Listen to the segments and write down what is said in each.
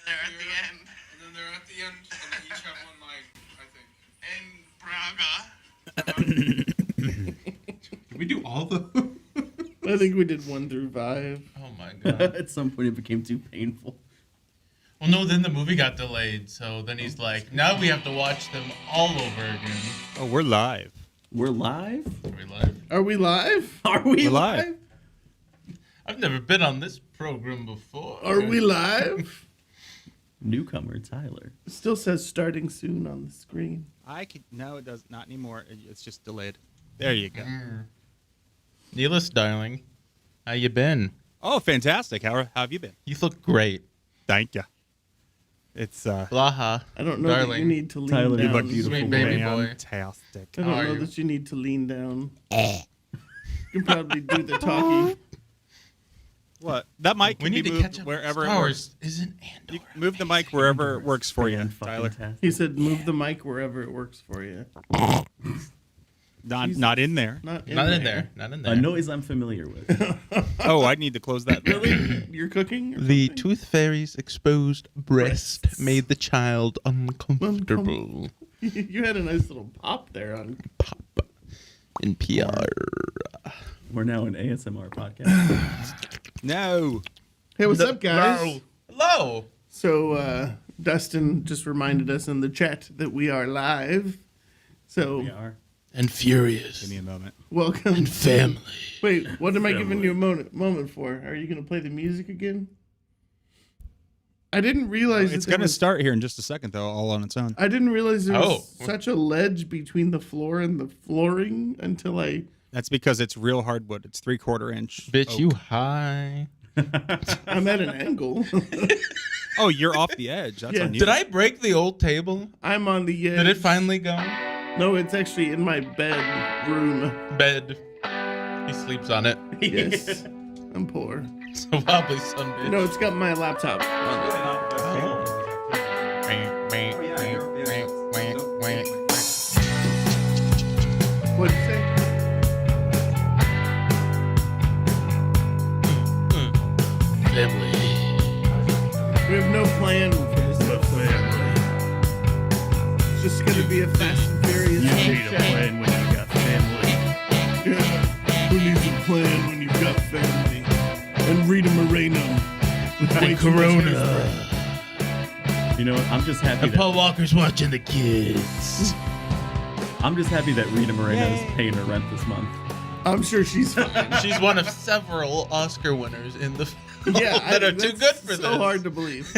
They're at the end. And then they're at the end, and they each have one line, I In Braga. Did we do all the? I think we did 1 through 5. Oh my god. At some point, it became too painful. Well, no, then the movie got delayed, so then he's like, now we have to watch them all over again. Oh, we're live. We're live? Are we live? Are we live? Are we We're live. I've never been on this program before. Are we live? Newcomer Tyler. It still says starting soon on the screen. No, it does not anymore. It's just delayed. There you go. Neelis, darling, how you been? Oh, fantastic. How have you been? You look great. Thank you. It's Blaha. I don't know that you Darling. need to lean Tyler, you down. look beautiful. Sweet baby boy. fantastic. I How don't are know you? that you need to lean down. You can probably do the talking. What? That mic We can need be to moved catch up. wherever Star it Wars works. isn't Andor. You move the mic wherever it works for you, Tyler. Fan-fucking-tastic. He said move the mic wherever it works for you. Not in there. Not in Not in there. Not in there. A noise I'm familiar with. Oh, I need to close that. Really? You're cooking? Or The something? tooth fairy's exposed breast made the child uncomfortable. You had a nice little pop there on. Pop in PR. We're now an ASMR podcast. No. Hey, what's up, guys? Hello. So, Dustin just reminded us in the chat that we are live. So, We are. And furious. Give me a moment. welcome. And family. Wait, what am I giving you a moment for? Are you going to play the music again? I didn't realize It's that there going to was- start here in just a second, though, all on its own. I didn't realize there was Oh. such a ledge between the floor and the flooring until I. That's because it's real hardwood. It's 3/4 inch. Bitch, oak. you high. I'm at an angle. Oh, you're off the edge. That's Yeah. on you. Did I break the old table? I'm on the edge. Did it finally go? No, it's actually in my bedroom. Bed. He sleeps on it. Yes, I'm poor. So wobbly son bitch. No, it's got my laptop on it. What'd you say? Family. We have no plan for this episode. It's just gonna be a Fast and Furious chit chat. when you got family. Yeah. Who needs a plan when you've got family? And Rita Moreno. With way too much hairspray. You know what? I'm just happy And that Paul Walker's watching the kids. Rita Moreno's paying her rent this month. I'm sure she's fine. She's one of several Oscar winners in the film Yeah, that are too that's good for so this. hard to believe.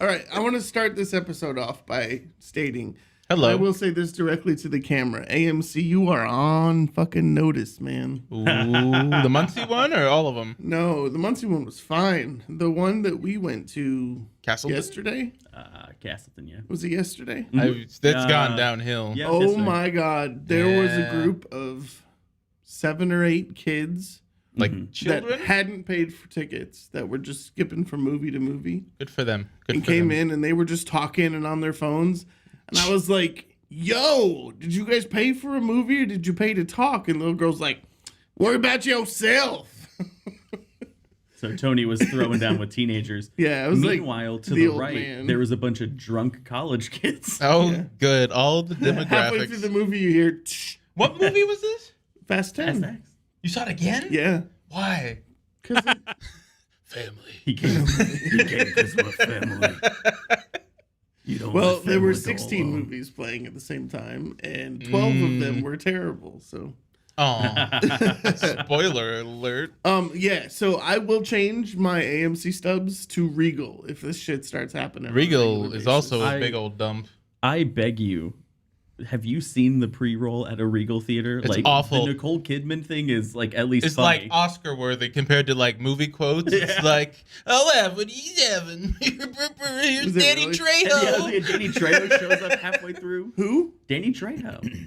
All right, I want to start this episode off by stating Hello. I will say this directly to the camera. AMC, you are on fucking notice, man. Ooh, the Muncie one or all of them? No, the Muncie one was fine. The one that we went to Castleton? yesterday, Castleton, yeah. was it yesterday? It's gone downhill. Yeah. Oh yesterday. my God. There was a Yeah. group of 7 or 8 kids Like children? that hadn't paid for tickets, that were just skipping from movie to movie. Good for them. Good And for came them. in and they were just talking and on their phones. And I was like, yo, did you guys pay for a movie or did you pay to talk? And the little girl's like, worry about yourself. So Tony was throwing down with teenagers. Yeah, it was like Meanwhile, to the the old right, man. there was a bunch of drunk college kids. Oh, Yeah. good. All the Halfway through the demographics. movie, you hear, "Tsh, What movie was this? Fast 10. SX. You saw it again? Yeah. Why? 'Cause it- Family. He came because we're family. You don't well, let there were family go 16 alone. movies playing at the same time, and 12 of them were terrible. So, Oh. Spoiler alert. yeah. So I will change my AMC stubs to Regal if this shit starts happening. on a Regal regular is basis. also a I- big old dump. I beg you. Have you seen the pre-roll at a Regal theater? It's like awful. The Nicole Kidman thing is like at least It's funny. like Oscar worthy compared to like movie quotes. It's Yeah. like, I'll have what he's having. Here's Is it Danny really? Trejo. Yeah, Danny Trejo shows up halfway through. Who? Danny Trejo, who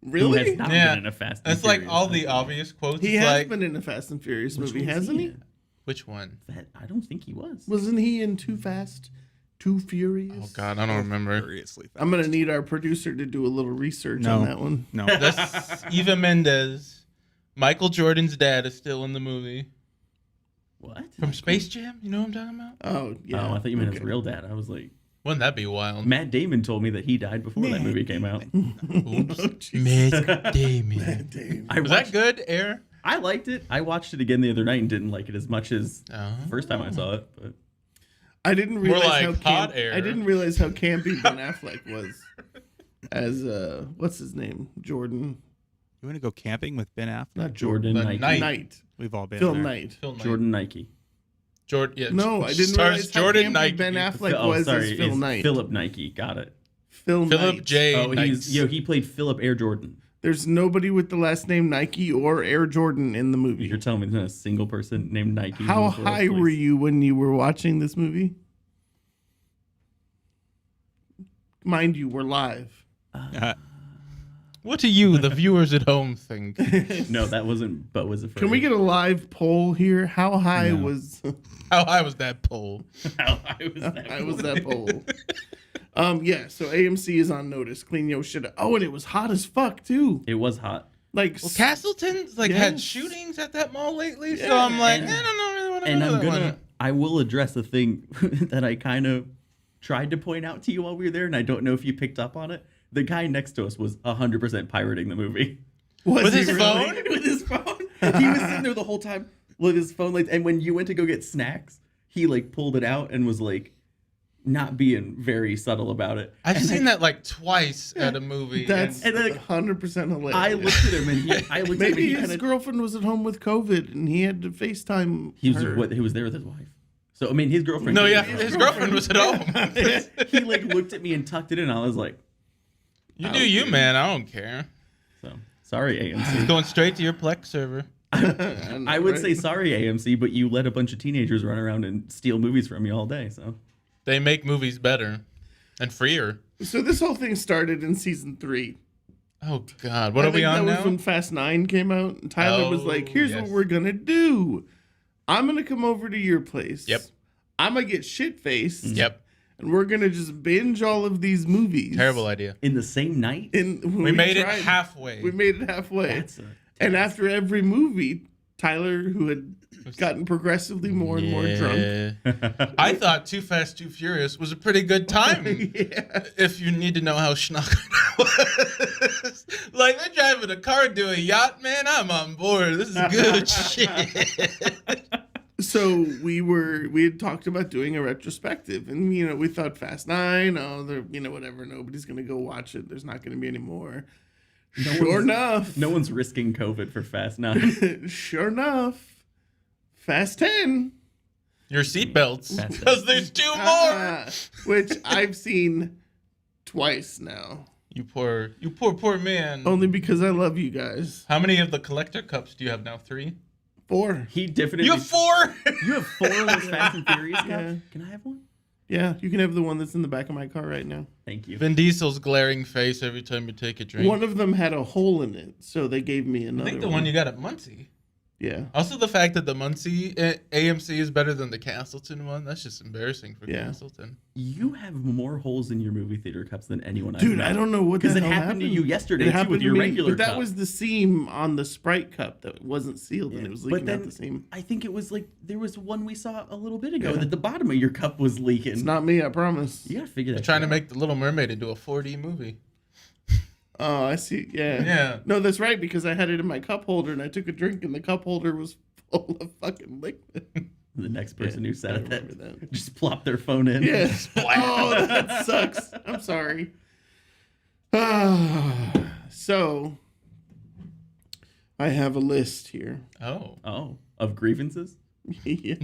Really? has not Yeah. been in a Fast and It's like Furious all the movie. obvious quotes. He It's has like, been in a Fast and Furious Which movie, one's hasn't he? in? which one? I don't think he was. Wasn't he in Too Fast, Too Furious? Oh God, I don't remember. Seriously. I'm gonna need our producer to do a little research No. on that one. No. That's Eva Mendes. Michael Jordan's dad is still in the movie. What? From Space Jam. You know what I'm talking about? Oh, yeah. Oh, I thought you meant his okay. real dad. I was like, Wouldn't that be wild? Matt Damon told me that he died before that movie came out. Oops. Oh, Jesus. Matt Damon. Matt Damon. I Was watched, that good, Air? I liked it. I watched it again the other night and didn't like it as much as Oh. the first time I saw it. But I didn't realize like how hot air. I didn't realize how campy Ben Affleck was as what's his name? Jordan. You want to go camping with Ben Affleck? Not Jordan The Nike. Knight. Knight. We've all been Phil there. Knight. Phil Knight. Jordan Nike. Yeah, No, I didn't stars realize how Jordan campy Nike. Ben Affleck Oh, was sorry. as Phil it's Knight. Philip Nike. Got it. Philip Philip J. Oh, Knights. he played Philip Air Jordan. There's nobody with the last name Nike or Air Jordan in the movie. You're telling me there's not a single person named Nike. How in the world, high please? were you when you were watching this movie? Mind you, we're live. What do you, the viewers at home, think? No, that wasn't. But was it? Can we get a live poll here? How high No. was How high was that pole? How high was that? I was that poll? Yeah. So AMC is on notice. Clean your shit up. Oh, and it was hot as fuck too. It was hot. Like Well, Castleton's had Yes. shootings at that mall lately, so Yeah. I'm like, And- I don't really want to And go to I'm that gonna. one. I will address a thing that I kind of tried to point out to you while we were there, and I don't know if you picked up on it. The guy next to us was 100% pirating the movie. was With he his really? phone? With his phone. He was sitting there the whole time with his phone. Like, and when you went to go get snacks, he like pulled it out and was like not being very subtle about it. I've And seen that like twice at a movie. That's And, like, 100% hilarious. I looked at him and he. I looked at him and Maybe he his kind of. girlfriend was at home with COVID and he had to FaceTime He was her. he was there with his wife. So I mean, his girlfriend. No, yeah, His his girlfriend was at home. he like looked at me and tucked it in. I was like, You do you, man. I don't care. so sorry, It's AMC. going straight to your Plex server. I would say sorry, AMC, but you let a bunch of teenagers run around and steal movies from you all day. So They make movies better and freer. So this whole thing started in season 3. Oh God, what are we on that now? was when Fast 9 came out, and Tyler was Oh, like, "Here's yes. what we're gonna do. I'm gonna come over to your place. Yep. I'm gonna get shit faced. Yep, And we're gonna just binge all of these movies. terrible idea. in the same night, And when We made it tried, halfway. We made it halfway. that's a, And after every movie, Tyler, who had gotten progressively more and more drunk. I thought Too Fast, Too Furious was a pretty good time. Yeah. If you need to know how schnocker that was. Like, they're driving a car to a yacht, man. I'm on board. This is good shit. So we had talked about doing a retrospective, and we thought Fast 9, whatever, nobody's gonna go watch it. There's not gonna be any more. Sure enough. no one's risking COVID for Fast 9. Sure enough, Fast 10. Your seatbelts. That's Because there's 2 more. Which I've seen twice now. You poor man. Only because I love you guys. How many of the collector cups do you have now? 3? 4. He definitely. You have 4? You have 4 of those Fast and Furious cups. Yeah. Can I have one? Yeah, you can have the one that's in the back of my car right now. Thank you. Vin Diesel's glaring face every time you take a drink. One of them had a hole in it, so they gave me I another think the one you got at Muncie. Yeah. Also, the fact that the Muncie AMC is better than the Castleton one, that's just embarrassing for Yeah. Castleton. You have more holes in your movie theater cups than anyone I've Dude, met. I don't know what Because the it hell happened to you yesterday, It too, happened with to your me, regular but that cup. was the seam on the Sprite cup that wasn't sealed, and it was leaking But out then the seam. I think it was like there was one we saw a little bit ago Yeah. that the bottom of your cup was leaking. It's not me, I promise. You gotta figure that. Trying to shit make The Little Mermaid into a 4D movie. Oh, I see. Yeah. Yeah. No, that's right, because I had it in my cup holder, and I took a drink, and the cup holder was full of fucking liquid. out. The next person Yeah, who said I it remember that that. just plopped their phone in. Yeah. Oh, that sucks. I'm sorry. So, I have a list here. Oh. Oh, of grievances. Yeah.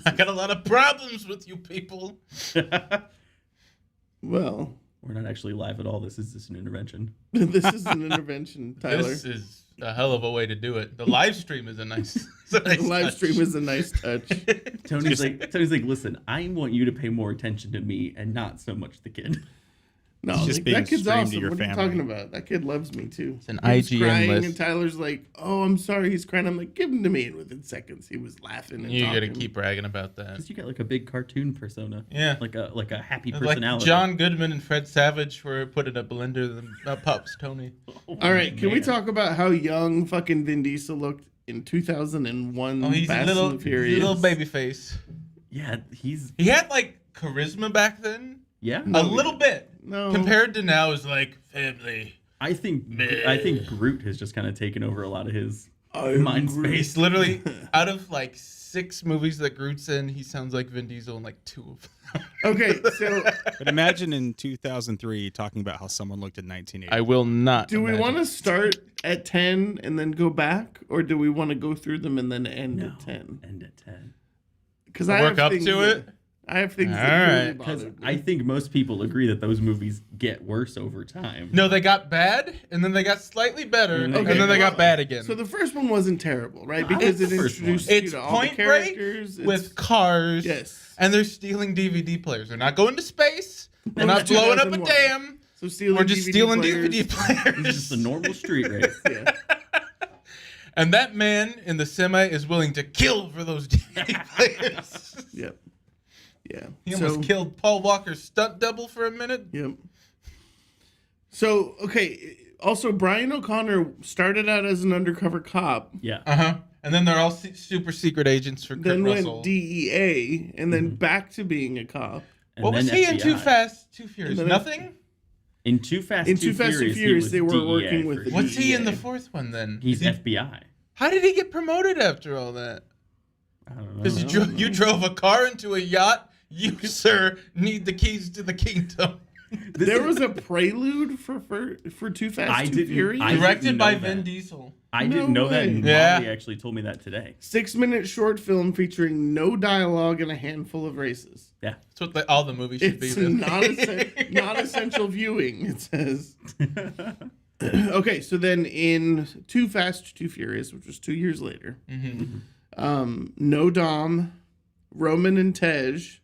I got a lot of problems with you people. Well, We're not actually live at all. This is just an intervention. this is an intervention, Tyler. This is a hell of a way to do it. The live stream is a nice, it's a nice The live touch. stream is a nice touch. Tony's like, listen, I want you to pay more attention to me and not so much the kid. No, It's just like, being that kid's streamed to awesome. your What are you family. talking about? That kid loves me too. It's an He was IGN crying, list. and Tyler's like, "Oh, I'm sorry." He's crying. I'm like, "Give him to me." And within seconds, he was laughing and You gotta talking. keep bragging about that. Because you got like a big cartoon persona. Yeah. Like a happy Like personality. John Goodman and Fred Savage were put in a blender than Pups Tony. All right, can we Man. talk about how young fucking Vin Diesel looked in 2001. Oh, he's a Fast little, and the Furious. little baby face. Yeah, He had like charisma back then. yeah. A little bit. No. Compared to now is like family. I think Groot has just kind of taken over a lot of his I'm mind Groot. space. He's literally out of like 6 movies that Groot's in, he sounds like Vin Diesel in like 2 of them. Okay, so But imagine in 2003 talking about how someone looked in 1980. I will not. do we want to start at 10 and then go back, or do we want to go through them and then end at 10? End at 10. Because Work up to it? I have things All that really right. Because bothered me. I think most people agree that those movies get worse over time. No, they got bad, and then they got slightly better, and Okay, then they got well, bad again. So the first one wasn't terrible, right? I Because like it the first one. introduced you it's to all the Point Break characters. with cars, Yes. and they're stealing DVD players. They're not going to space. We're That not was blowing up a 2001. dam. So stealing We're just stealing players. DVD players. It's just a normal street race. Yeah. And that man in the semi is willing to kill for those DVD players. Yep. Yeah. He almost killed Paul Walker's stunt double for a minute. Yep. So, okay. Also, Brian O'Connor started out as an undercover cop, Yeah. And then they're all super secret agents for Kurt then Russell. went DEA, and then back to being a cop. And What was then he in FBI. Too Fast, Too Furious? And then- Nothing? In Too Fast, In Too Too Fast and Furious, Furious, he they was were DEA working for with the sure. What's he in the DEA. 4th one then? He's Is he- FBI. How did he get promoted after all that? I don't know. Because you drove a car into a yacht. You, sir, need the keys to the kingdom. There was a prelude for Too Fast, I Too didn't- Furious. I Directed didn't by know Vin that. Diesel. I No didn't know that. way. And Yeah. Molly actually told me that today. 6-minute short film featuring no dialogue and a handful of races. Yeah. That's what all the movies should It's be. Then. not essential viewing, it says. Okay, so then in Too Fast, Too Furious, which was 2 years later, No Dom, Roman and Tej,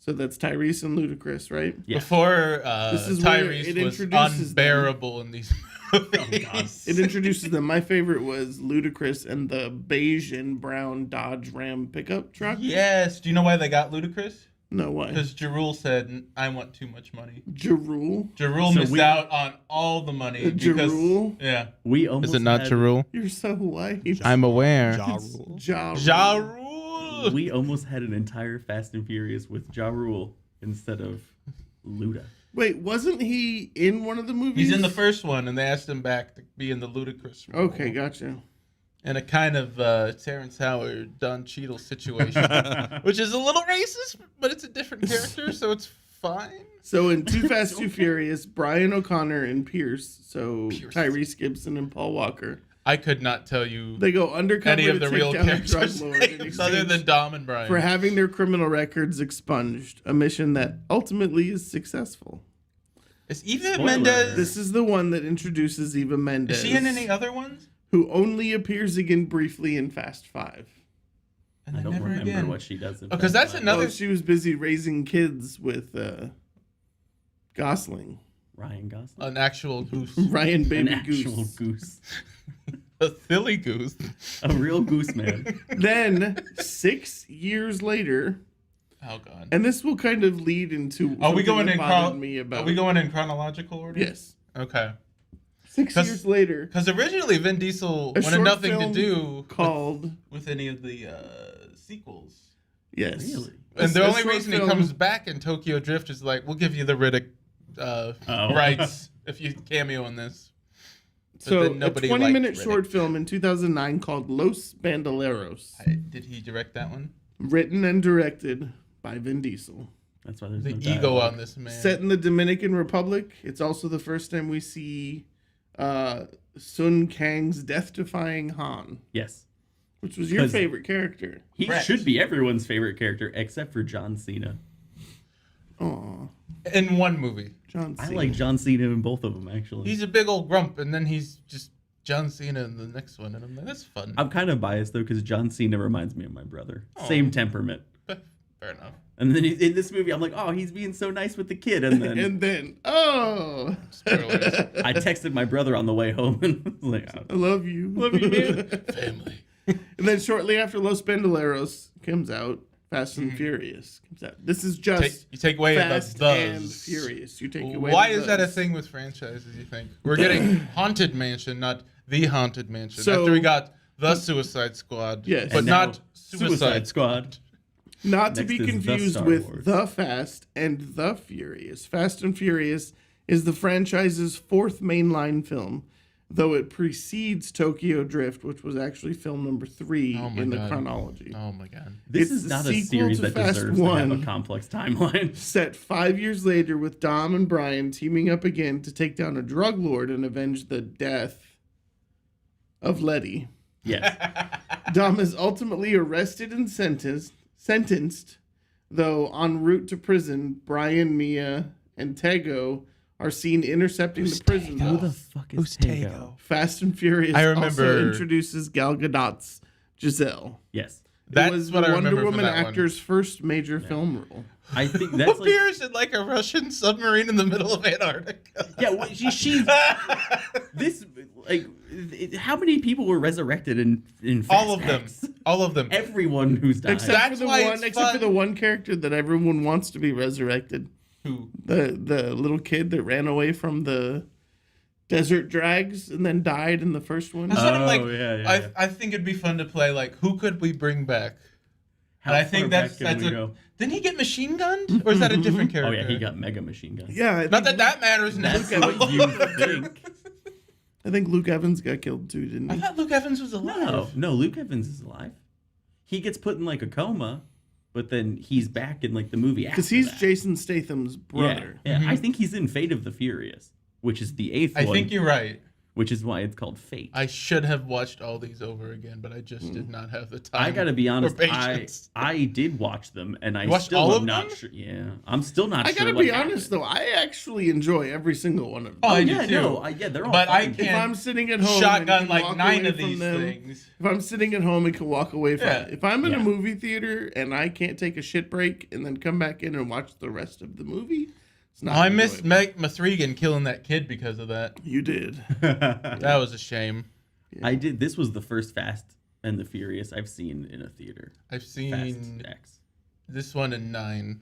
so that's Tyrese and Ludacris, right? Yeah. Before This is where Tyrese it was introduces unbearable in these movies. It introduces them. My favorite was Ludacris and the beige and brown Dodge Ram pickup truck. Yes. Do you know why they got Ludacris? No way. Because Jarul said, I want too much money. Jarul? Jarul So missed we- out on all the money. Because, Jarul? yeah. We almost Is it not had, Jarul? You're so white. I'm aware. Ja Rule. Jarul. Jarul. We almost had an entire Fast and Furious with Ja Rule instead of Luda. Wait, wasn't he in one of the movies? He's in the first one, and they asked him back to be in the Ludacris role. Okay, gotcha. In a kind of Terrence Howard, Don Cheadle situation, which is a little racist, but it's a different character, so it's fine. So in Too Fast, Too Furious, Brian O'Connor and Pierce, so Pierce. Tyrese Gibson and Paul Walker, I could not tell you they go undercover any of to the take real down a drug characters' lord in names other exchange than Dom and Brian. for having their criminal records expunged, a mission that ultimately is successful. Is Eva Spoiler. Mendes? This is the one that introduces Eva Mendes, Is she in any other ones? who only appears again briefly in Fast 5. And I then don't never remember again. what she does. In Oh, 'cause Fast that's Five. another- Oh, she was busy raising kids with Gosling. Ryan Gosling. An actual goose. Ryan An Baby actual Goose. goose. A silly goose. A real goose man. Then 6 years later, Oh god. and this will kind of lead into Are we something going that in bothered me about Are we going in chronological order? Yes. Okay. 6 years later, Because originally Vin Diesel a wanted short nothing to film do called with any of the sequels. yes. Really? And the A only short reason film- he comes back in Tokyo Drift is like, we'll give you the Riddick rights if you cameo in this. But So then a nobody 20-minute liked short Riddick. film in 2009 called Los Bandoleros, Did he direct that one? written and directed by Vin Diesel. That's why there's The no ego dialogue. on this man. Set in the Dominican Republic, it's also the first time we see Sun Kang's death-defying Han, Yes. which was your 'Cause- favorite character. He Correct. should be everyone's favorite character except for John Cena. Aw, In one movie. John I Cena. like John Cena in both of them, actually. He's a big old grump, and then he's just John Cena in the next one, and I'm like, that's fun. I'm kind of biased, though, because John Cena reminds me of my brother. Same temperament. Fair enough. And then in this movie, I'm like, oh, he's being so nice with the kid. And then And then, oh, Spoilers. I texted my brother on the way home and was like, I love you. love you, man. Family. And then shortly after Los Bandoleros comes out, Fast and Furious comes out. This is just You take away Fast the and buzz. Furious. You take away Why the is that a buzz. thing with franchises, you think? We're getting Haunted Mansion, not The Haunted Mansion. So- After we got The Suicide Squad. Yes. But And now not Suicide Squad. Not to Next be is The confused Star with Wars. The Fast and The Furious. Fast and Furious is the franchise's fourth mainline film, though it precedes Tokyo Drift, which was actually film number 3 Oh my in the God. chronology. Oh my god. This It's is the not a sequel series to that Fast deserves to have a 1. complex timeline. Set 5 years later with Dom and Brian teaming up again to take down a drug lord and avenge the death of Letty. Yes. Dom is ultimately arrested and sentenced, though en route to prison, Brian, Mia, and Tego are seen intercepting the prison Tego? Who the bus. fuck is Who's Tego? Tego? Fast and Furious I also remember- introduces Gal Gadot's Giselle. Yes. That's it was what the I Wonder remember Woman from that actor's first major film role. I think Who that's like appears in like a Russian submarine in the middle of Antarctica? yeah. Well, she's this like how many people were resurrected in Fast All of them. X? All of them. Everyone who's died. That's why it's Except for fun. the one character that everyone wants to be resurrected. Who? The little kid that ran away from the desert drags and then died in the first one. That's what I'm like. Oh, yeah. I think it'd be fun to play. Like, who could we bring back? How And I far think back that's can we a. go? Didn't he get machine gunned, or is that a different Oh character? yeah, he got mega machine gun. Yeah, Not that matters now. That's what you think. I think Luke Evans got killed too, didn't I he? thought Luke Evans was alive. No, Luke Evans is alive. He gets put in like a coma, but then he's back in like the movie after Because he's that. Jason Statham's brother. Yeah, I think he's in Fate of the Furious, which is the 8th I one, think you're right. which is why it's called Fate. I should have watched all these over again, but I just did not have the time. I gotta be honest. or patience. I did watch them, and I You watched still all am of not them? sure. Yeah, I'm still not I sure. gotta what be honest happened. though, I actually enjoy every single one of them. Oh, I do yeah, too. no, yeah, they're all. But I fun. can't- If I'm sitting at home Shotgun and can like walk 9 away of from these them, things. if I'm sitting at home and can walk away from Yeah. it, if I'm in Yeah. a movie theater and I can't take a shit break and then come back in and watch the rest of the movie, it's not. I missed enjoyable. Meg Mithrigan killing that kid because of that. You did. That was a shame. I did. This was the first Fast and the Furious I've seen in a theater. I've Fast seen X, this one in 9.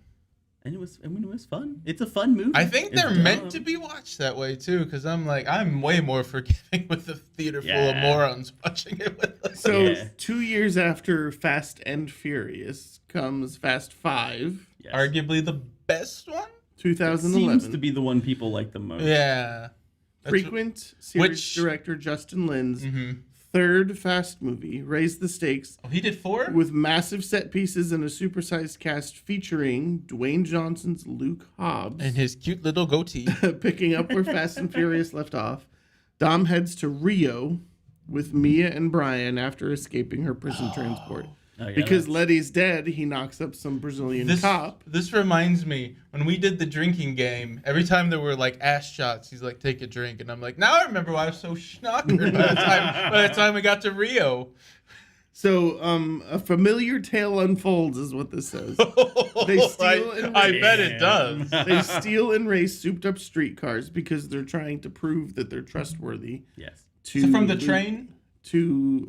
and it was. I mean, it was fun. It's a fun movie. I think It's they're dumb. meant to be watched that way too, because I'm way more forgiving with the theater full of Yeah. morons watching it with us. So Yeah. 2 years after Fast and Furious comes Fast 5, Yes. Arguably the best one. 2011. Seems to be the one people like the most. Yeah. That's Frequent series which- director Justin Lin's Mhm. third Fast movie raised the stakes Oh, he did 4? with massive set pieces and a supersized cast featuring Dwayne Johnson's Luke Hobbs. And his cute little goatee. Picking up where Fast and Furious left off, Dom heads to Rio with Mia and Brian after escaping her prison transport. Oh, yeah, Because that's- Letty's dead, he knocks up some Brazilian cop. This reminds me when we did the drinking game. Every time there were like ass shots, he's like, "Take a drink," and I'm like, "Now I remember why I was so schnockered by the time we got to Rio." So, a familiar tale unfolds, is what this says. They steal and I race. bet it does. They steal and race souped-up streetcars because they're trying to prove that they're trustworthy. Yes. To So from the train. to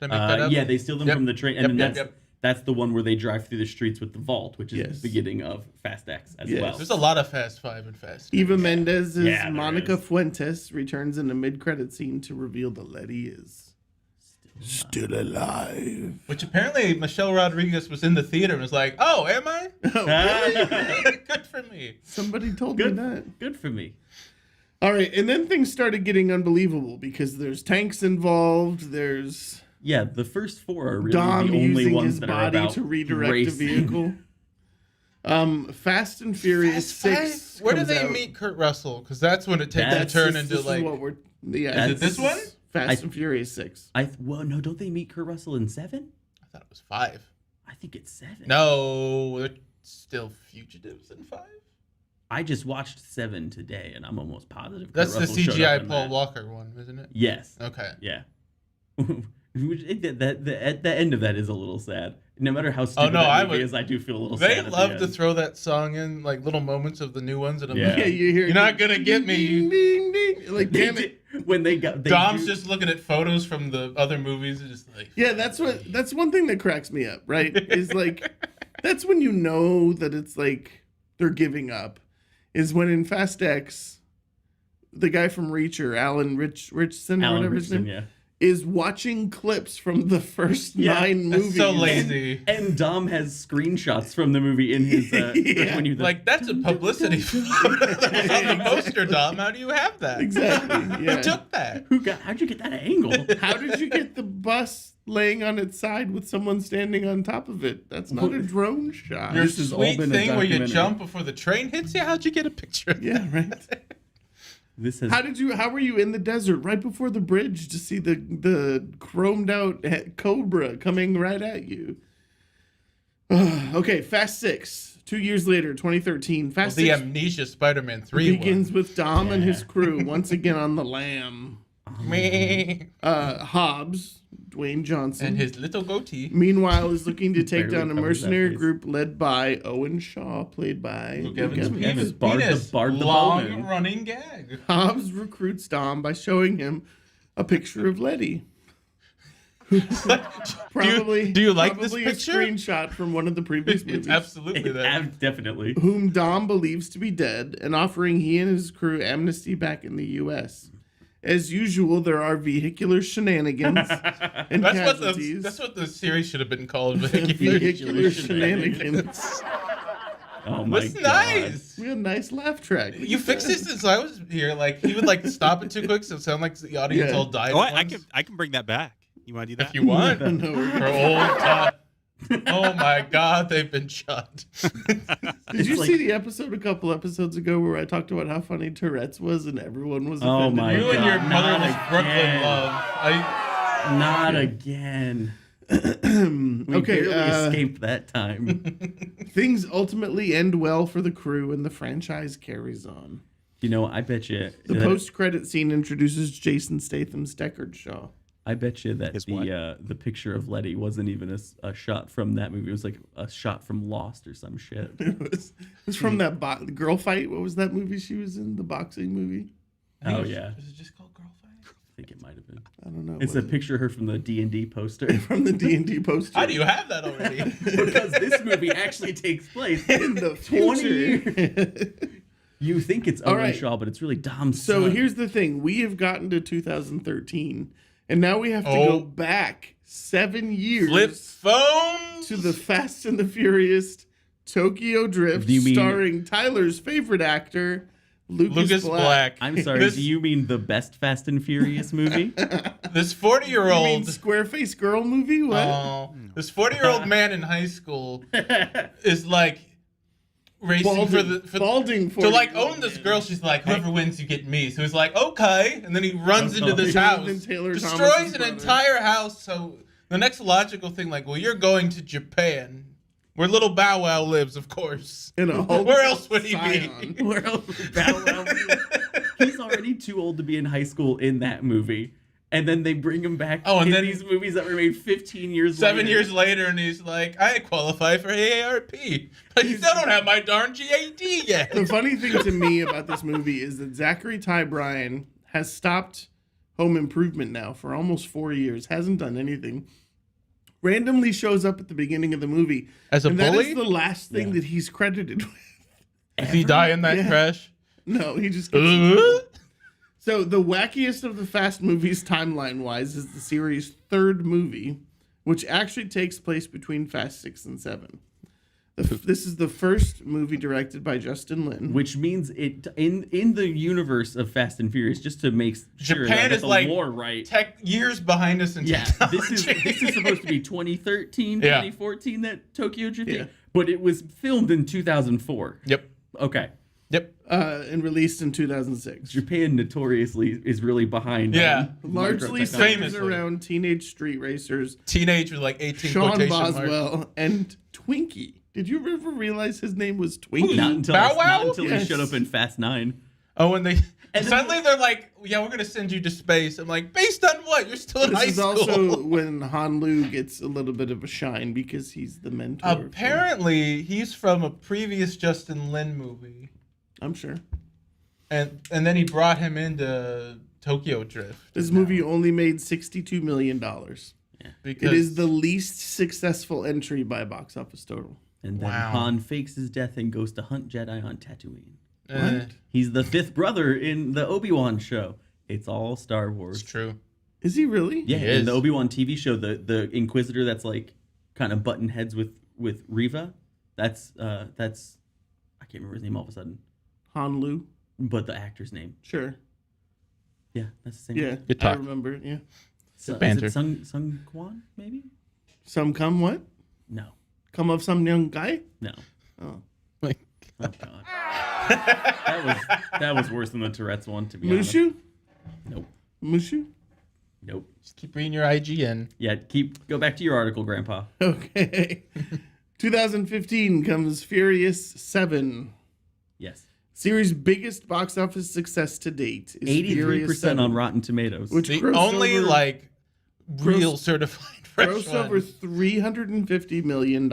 Did I make that up? Yeah, they steal them Yep. from the train, and Yep, then yep, that's the one where they drive through the streets with the vault, which is Yes. the beginning of Fast X as Yes. well. There's a lot of Fast 5 and Fast. Eva Mendes as Yeah, there Monica is. Fuentes returns in a mid-credit scene to reveal that Letty is still alive. Which apparently Michelle Rodriguez was in the theater and was like, "Oh, am I? Good for me." Somebody told Good. me that. Good for me. All right, and then things started getting unbelievable because there's tanks involved. There's Yeah, the first 4 are really Dom the only using ones his that are body about to redirect racing. a vehicle. Fast and Furious Fast 6. Five? Where do comes they out. meet Kurt Russell? Because that's when it takes a That's turn This into is like. what we're. Yeah, Is it this one? Fast and Furious 6. Well, no, don't they meet Kurt Russell in 7? I thought it was 5. I think it's 7. No, they're still fugitives in 5. I just watched 7 today, and I'm almost positive. Kurt That's the Russell showed up CGI in Paul that. Walker one, isn't it? Yes. Okay. Yeah. At the end of that is a little sad. No matter how stupid no, that I movie would- is, I do feel a little They sad. at the love to end. throw that song in like little moments of the new ones, and I'm Yeah. like, Yeah, you hear. You're not gonna get me, Ding, you- ding, ding. Like, They damn it. did- when they got Dom's just looking at photos from the other movies and just like, Yeah, that's one thing that cracks me up, right? Is like that's when you know that it's like they're giving up. Is when in Fast X, the guy from Reacher, Alan Richson or Alan whatever his Richardson, name, yeah. is watching clips from the first 9 That's movies. so lazy. And Dom has screenshots from the movie in his when you Like, that's a publicity. That was on the poster, Dom. How do you have that? Exactly. Yeah. Who took that? how'd you get that angle? How did you get the bus laying on its side with someone standing on top of it? That's not a drone shot. Your This has all sweet been a thing where you documentary. jump before the train hits you? How'd you get a picture of Yeah, that? right. This has How were you in the desert right before the bridge to see the chromed out cobra coming right at you? Okay, Fast 6. 2 years later, 2013. Well, Fast the 6 Amnesia Spider-Man 3 begins with Dom and his crew once again on the lam. Me. Hobbs, Dwayne Johnson, And his little goatee. meanwhile is looking to take Barely down a covers that mercenary face. group led by Owen Shaw, played by Luke Luke Evans' Evans. Evans. Bard the- penis. Bard the Long Bowman. running gag. Hobbs recruits Dom by showing him a picture of Letty. Probably, do you like this probably picture? a screenshot from one of the previous movies. It's absolutely that. Definitely. Whom Dom believes to be dead, and offering he and his crew amnesty back in the U.S. As usual, there are vehicular shenanigans and casualties. That's what the series should have been called. Vehicular shenanigans. Oh my That's god. nice. We had a nice laugh track. You fixed this since I was here. Like, he would like stop it too quick, so it sounded like the audience Yeah. all died. Oh, at I once. can bring that back. You want to do that? If you want. No, we're For old time. Oh my God, they've been shot. Did you like- see the episode a couple episodes ago where I talked about how funny Tourette's was and everyone was Oh offended? my You and your God, mother not was Brooklyn again. love. Not again. We Okay, barely escaped that time. Things ultimately end well for the crew and the franchise carries on. You know, I bet you The post-credit scene introduces Jason Statham's Deckard Shaw. I bet you that His what? the picture of Letty wasn't even a shot from that movie. It was like a shot from Lost or some shit. It was from that girl fight. What was that movie she was in? The boxing movie? Oh yeah, Is it just called Girl Fight? I think it might have been. I don't know. It's a picture of her from the D&D poster. from the D&D poster. How do you have that already? Because this movie actually takes place in the 20 future. You think it's All Owen right. Shaw, but it's really Dom's So son. here's the thing. We have gotten to 2013, and now we have to Oh. go back 7 years Flip phones. to the Fast and the Furious Tokyo Drift, Do you mean- starring Tyler's favorite actor, Lucas Black. I'm sorry, This, do you mean the best Fast and Furious movie? this You mean 40-year-old. Squareface Girl movie? What? Oh, this 40-year-old man in high school is like racing Balding to like own this girl. She's like, whoever wins, you get me. So he's like, okay, and then he runs into this house, Jonathan Taylor destroys Thomas's an brother. entire house. So the next logical thing, like, well, you're going to Japan, where little Bow Wow lives, of course. In a Hulk Where else would he Scion. be? Where else would Bow Wow be? He's already too old to be in high school in that movie. And then they bring him back Oh, and in then- these movies that were made 15 years 7 later. years later, and he's like, I qualify for AARP, but you still don't have my darn GAD yet. The funny thing to me about this movie is that Zachary Ty Bryan has stopped Home Improvement now for almost 4 years, hasn't done anything. Randomly shows up at the beginning of the movie. As a and that bully? is the last thing that he's credited with. Does he die in that Yeah. crash? No, he just gets So the wackiest of the Fast movies timeline-wise is the series' third movie, which actually takes place between Fast 6 and 7. This is the first movie directed by Justin Lin. Which means it in the universe of Fast and Furious, just to make sure that I Japan got is the like lore right. tech years behind us in Yeah, technology. this is supposed to be 2013, Yeah. 2014 that Tokyo Drift, Yeah. but it was filmed in 2004. Yep. Okay. Yep. And released in 2006. Japan notoriously is really behind. Yeah. on Largely microtechnology. centers Famously. around teenage street racers Teenage with like 18 Sean quotation marks. Boswell and Twinkie. Did you ever realize his name was Twinkie? Not until, Bow not Wow? until Yes. he showed up in Fast 9. Oh, and they And suddenly they're like, yeah, we're gonna send you to space. I'm like, based on what? You're still in This high is school. also when Han Lu gets a little bit of a shine because he's the mentor. for- Apparently, he's from a previous Justin Lin movie, I'm sure. and then he brought him into Tokyo Drift. This movie only made $62 million. Because It is the least successful entry by box office total. And then Wow. Han fakes his death and goes to hunt Jedi on Tatooine. eh, He's the fifth brother in the Obi-Wan show. It's all Star Wars. it's true. Is he really? Yeah, He in the is. Obi-Wan TV show, the Inquisitor that's like kind of button heads with Riva. That's I can't remember his name all of a sudden, Han Lu. but the actor's name. Sure. Yeah, that's the same. Yeah. Good I talk. remember. Yeah. So, is banter. it Sung Kwan maybe? Some come what? No, Come of some young guy? no. Oh. Like, Oh god, that was worse than the Tourette's one, to be honest. Mushu? Nope, Mushu? nope. just keep reading your IGN. Yeah, go back to your article, Grandpa. Okay. 2015 comes Furious 7. Yes, Series' biggest box office success to date is 83% on Rotten Tomatoes. Which The grossed only over, like real gross- certified fresh grossed over ones. $350 million.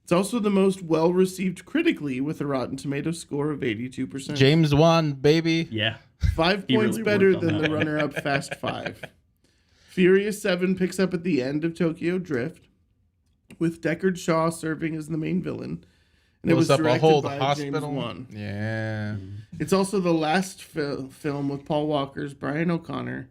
It's also the most well-received critically with a Rotten Tomatoes score of 82%. James Wan, baby. Yeah, 5 He points really better worked on than that the one. runner-up Fast 5. Furious 7 picks up at the end of Tokyo Drift, with Deckard Shaw serving as the main villain. And it was Blows up a directed whole by hospital. James Wan. Yeah. It's also the last film with Paul Walker's Brian O'Connor,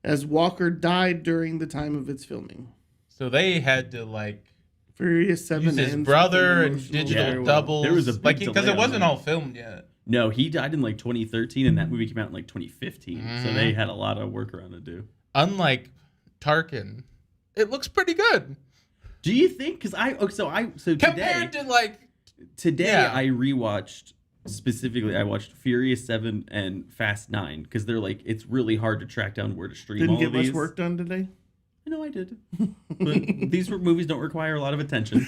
as Walker died during the time of its filming. So they had to like Furious 7 use his ends brother with an and emotional digital farewell. doubles. There was a big like because delay it on wasn't that. all filmed yet. no, he died in like 2013, and that movie came out in like 2015. So Mm-hmm. they had a lot of work around to do. Unlike Tarkin, it looks pretty good Do you think? Because so compared to like. today Yeah. I rewatched specifically. I watched Furious 7 and Fast 9 because they're like it's really hard to track down where to stream Didn't all get of much these. work done today. I know I did, but these movies don't require a lot of attention.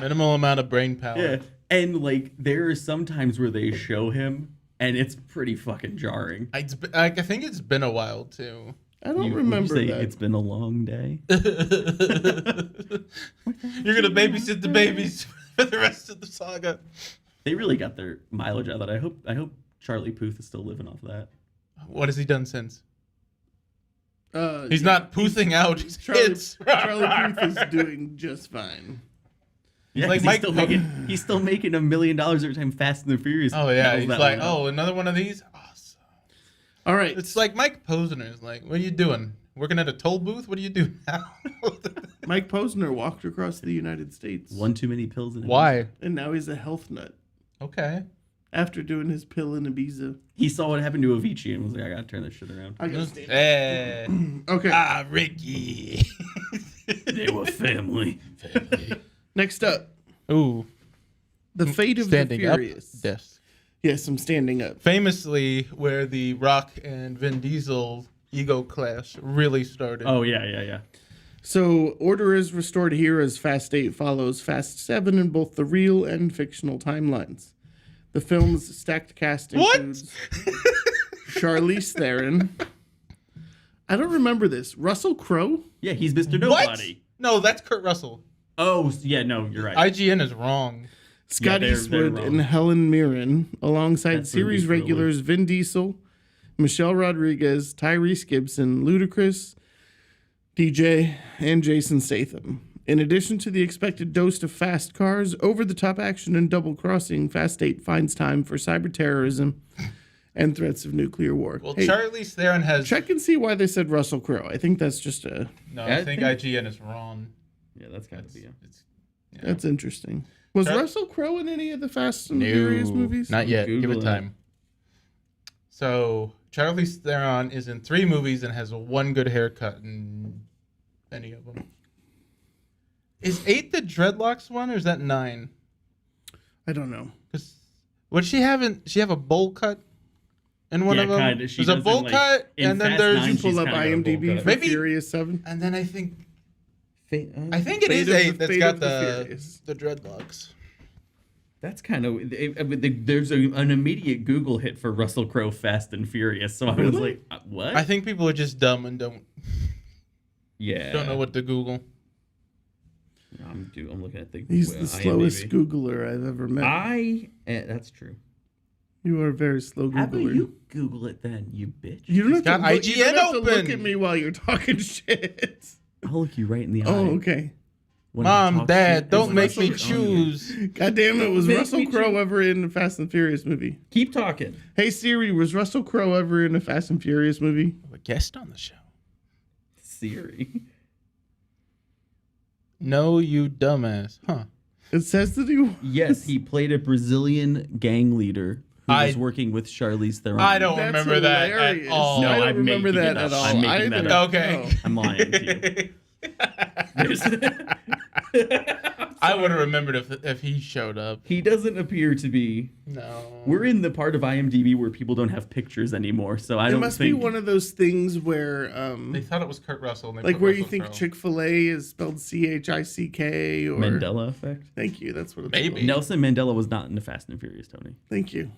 Minimal amount of brain power. Yeah, and like there are some times where they show him, and it's pretty fucking jarring. I think it's been a while too. I don't You remember say that. it's been a long day. You're gonna babysit the babies for the rest of the saga. They really got their mileage out of that. I hope Charlie Puth is still living off of that. What has he done since? He's yeah, not poothing out his kids. Charlie Puth is doing just fine. Yeah, like 'cause Mike- he's still making $1 million every time Fast and the Furious. Oh yeah, battles he's that like, one out. oh, another one of these. Awesome. All right. It's like Mike Posner is like, what are you doing? Working at a toll booth? What do you do now? Mike Posner walked across the United States. One too many pills in it. Why? And now he's a health nut Okay. after doing his pill in Ibiza. He saw what happened to Avicii and was like, I gotta turn this shit around. I gotta stand. Hey. Okay. Ah, Ricky. They were family. Next up, Ooh, the fate of standing the up. Furious. Yes. Yes, I'm standing up. Famously, where the Rock and Vin Diesel ego clash really started. Oh yeah. So, order is restored here as Fast 8 follows Fast 7 in both the real and fictional timelines. The film's stacked cast What? includes Charlize Theron. I don't remember this. Russell Crowe? Yeah, he's Mr. What? Nobody. No, that's Kurt Russell. Oh yeah, no, you're right. IGN is wrong. Scott they're Eastwood wrong. and Helen Mirren, alongside That's gonna be series thriller. regulars Vin Diesel, Michelle Rodriguez, Tyrese Gibson, Ludacris, DJ, and Jason Statham. In addition to the expected dose of fast cars, over-the-top action, and double-crossing, Fast 8 finds time for cyber terrorism and threats of nuclear war. Well, Hey, Charlize Theron has. check and see why they said Russell Crowe. I think that's just a... No, I I think think- IGN is wrong. Yeah, that's gotta be it. It's, That's interesting. Was Char- Russell Crowe in any of the Fast and Furious movies? Not yet. Give Google it it. time. So Charlize Theron is in 3 movies and has one good haircut in any of them. Is 8 the dreadlocks one or is that 9? I don't know. Because would she have a bowl cut in one Yeah, of them? kinda. She There's a doesn't, bowl like- cut in and then Fast there's 9, Did you pull she's up kinda got a bowl IMDb cut. for Maybe- Furious 7? and then I think Fate it is Fate of 8 the- that's Fate got of the the Furious. dreadlocks. That's kind of. There's an immediate Google hit for Russell Crowe Fast and Furious, so I was Really? like, what? I think people are just dumb and don't know what to Google. I'm looking at the. He's the slowest IMDb. Googler I've ever met. That's true. You are a very slow How about Googler. you Google it then, you bitch? You don't have got to look, you don't IGN have to look open. at me while you're talking shit. I'll look you right in the eye. Oh, okay. when I Mom, talk Dad, shit. don't Is make me Russell on you. choose. God damn it, was Make Russell me Crowe choose. ever in a Fast and Furious movie? Keep talking. Hey Siri, was Russell Crowe ever in a Fast and Furious movie? Like guest on the show. Siri. No, you dumbass. Huh. It says that he. Yes, he played a Brazilian gang leader who I- was working with Charlize Theron. I don't That's remember that hilarious. at all. No, I don't I'm remember making that it up. at all. I'm making that either. up. Okay. I'm lying to you. I would have remembered if he showed up. He doesn't appear to be. No. We're in the part of IMDb where people don't have pictures anymore, so I It don't must think. be one of those things where, They thought it was Kurt Russell. And they like put where you Russell think Crowe. Chick-fil-A is spelled Chick, or Mandela effect. Thank you. That's what it's Maybe. called. Nelson Mandela was not in the Fast and Furious, Tony. Thank you.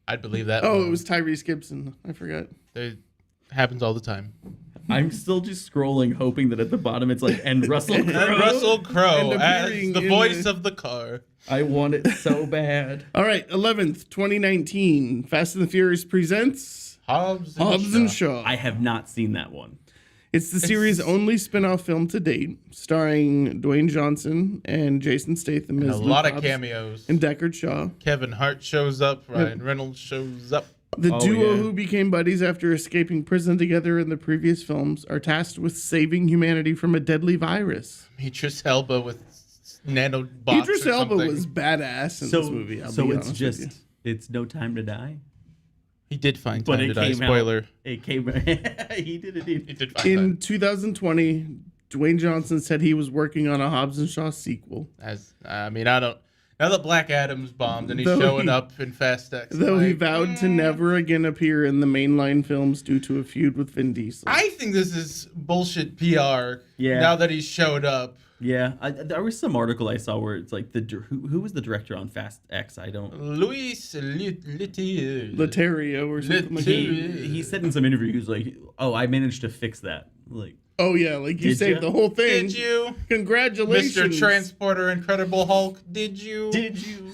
I'd believe that. Oh, one. it was Tyrese Gibson. I forgot. It happens all the time. I'm still just scrolling, hoping that at the bottom it's like, and Russell Crowe. And Russell Crowe And as appearing the in voice the- of the car. I want it so bad. All right, 11th, 2019. Fast and the Furious presents Hobbs Hobbs & Shaw. I have not seen that one. It's the series' only spin-off film to date, starring Dwayne Johnson and Jason Statham And as a Luke lot of Hobbs cameos. and Deckard Shaw. Kevin Hart shows up. Ryan Reynolds shows up. The Oh, duo yeah. who became buddies after escaping prison together in the previous films are tasked with saving humanity from a deadly virus. Idris Elba with nanobots Idris or Elba something. was badass in So, this movie. I'll so be it's honest with you. just, it's No Time to Die? He did find But time it to die. came out- Spoiler. It came he did He indeed. did find In time. 2020, Dwayne Johnson said he was working on a Hobbs & Shaw sequel. As I mean, I don't. Now that Black Adam's bombed and he's Though showing he- up in Fast X, Though he like, vowed to never again appear in the mainline films due to a feud with Vin Diesel. I think this is bullshit PR. Yeah. Now that he's showed up, Yeah, there was some article I saw where it's like who was the director on Fast X? I don't. Luis Litier. Leterrio or something like that. He said in some interview he was like, "Oh, I managed to fix that." Like, Oh yeah, like you Did saved ya? the whole thing. Did you, Congratulations, Mr. Transporter, Incredible Hulk? Did you? did you?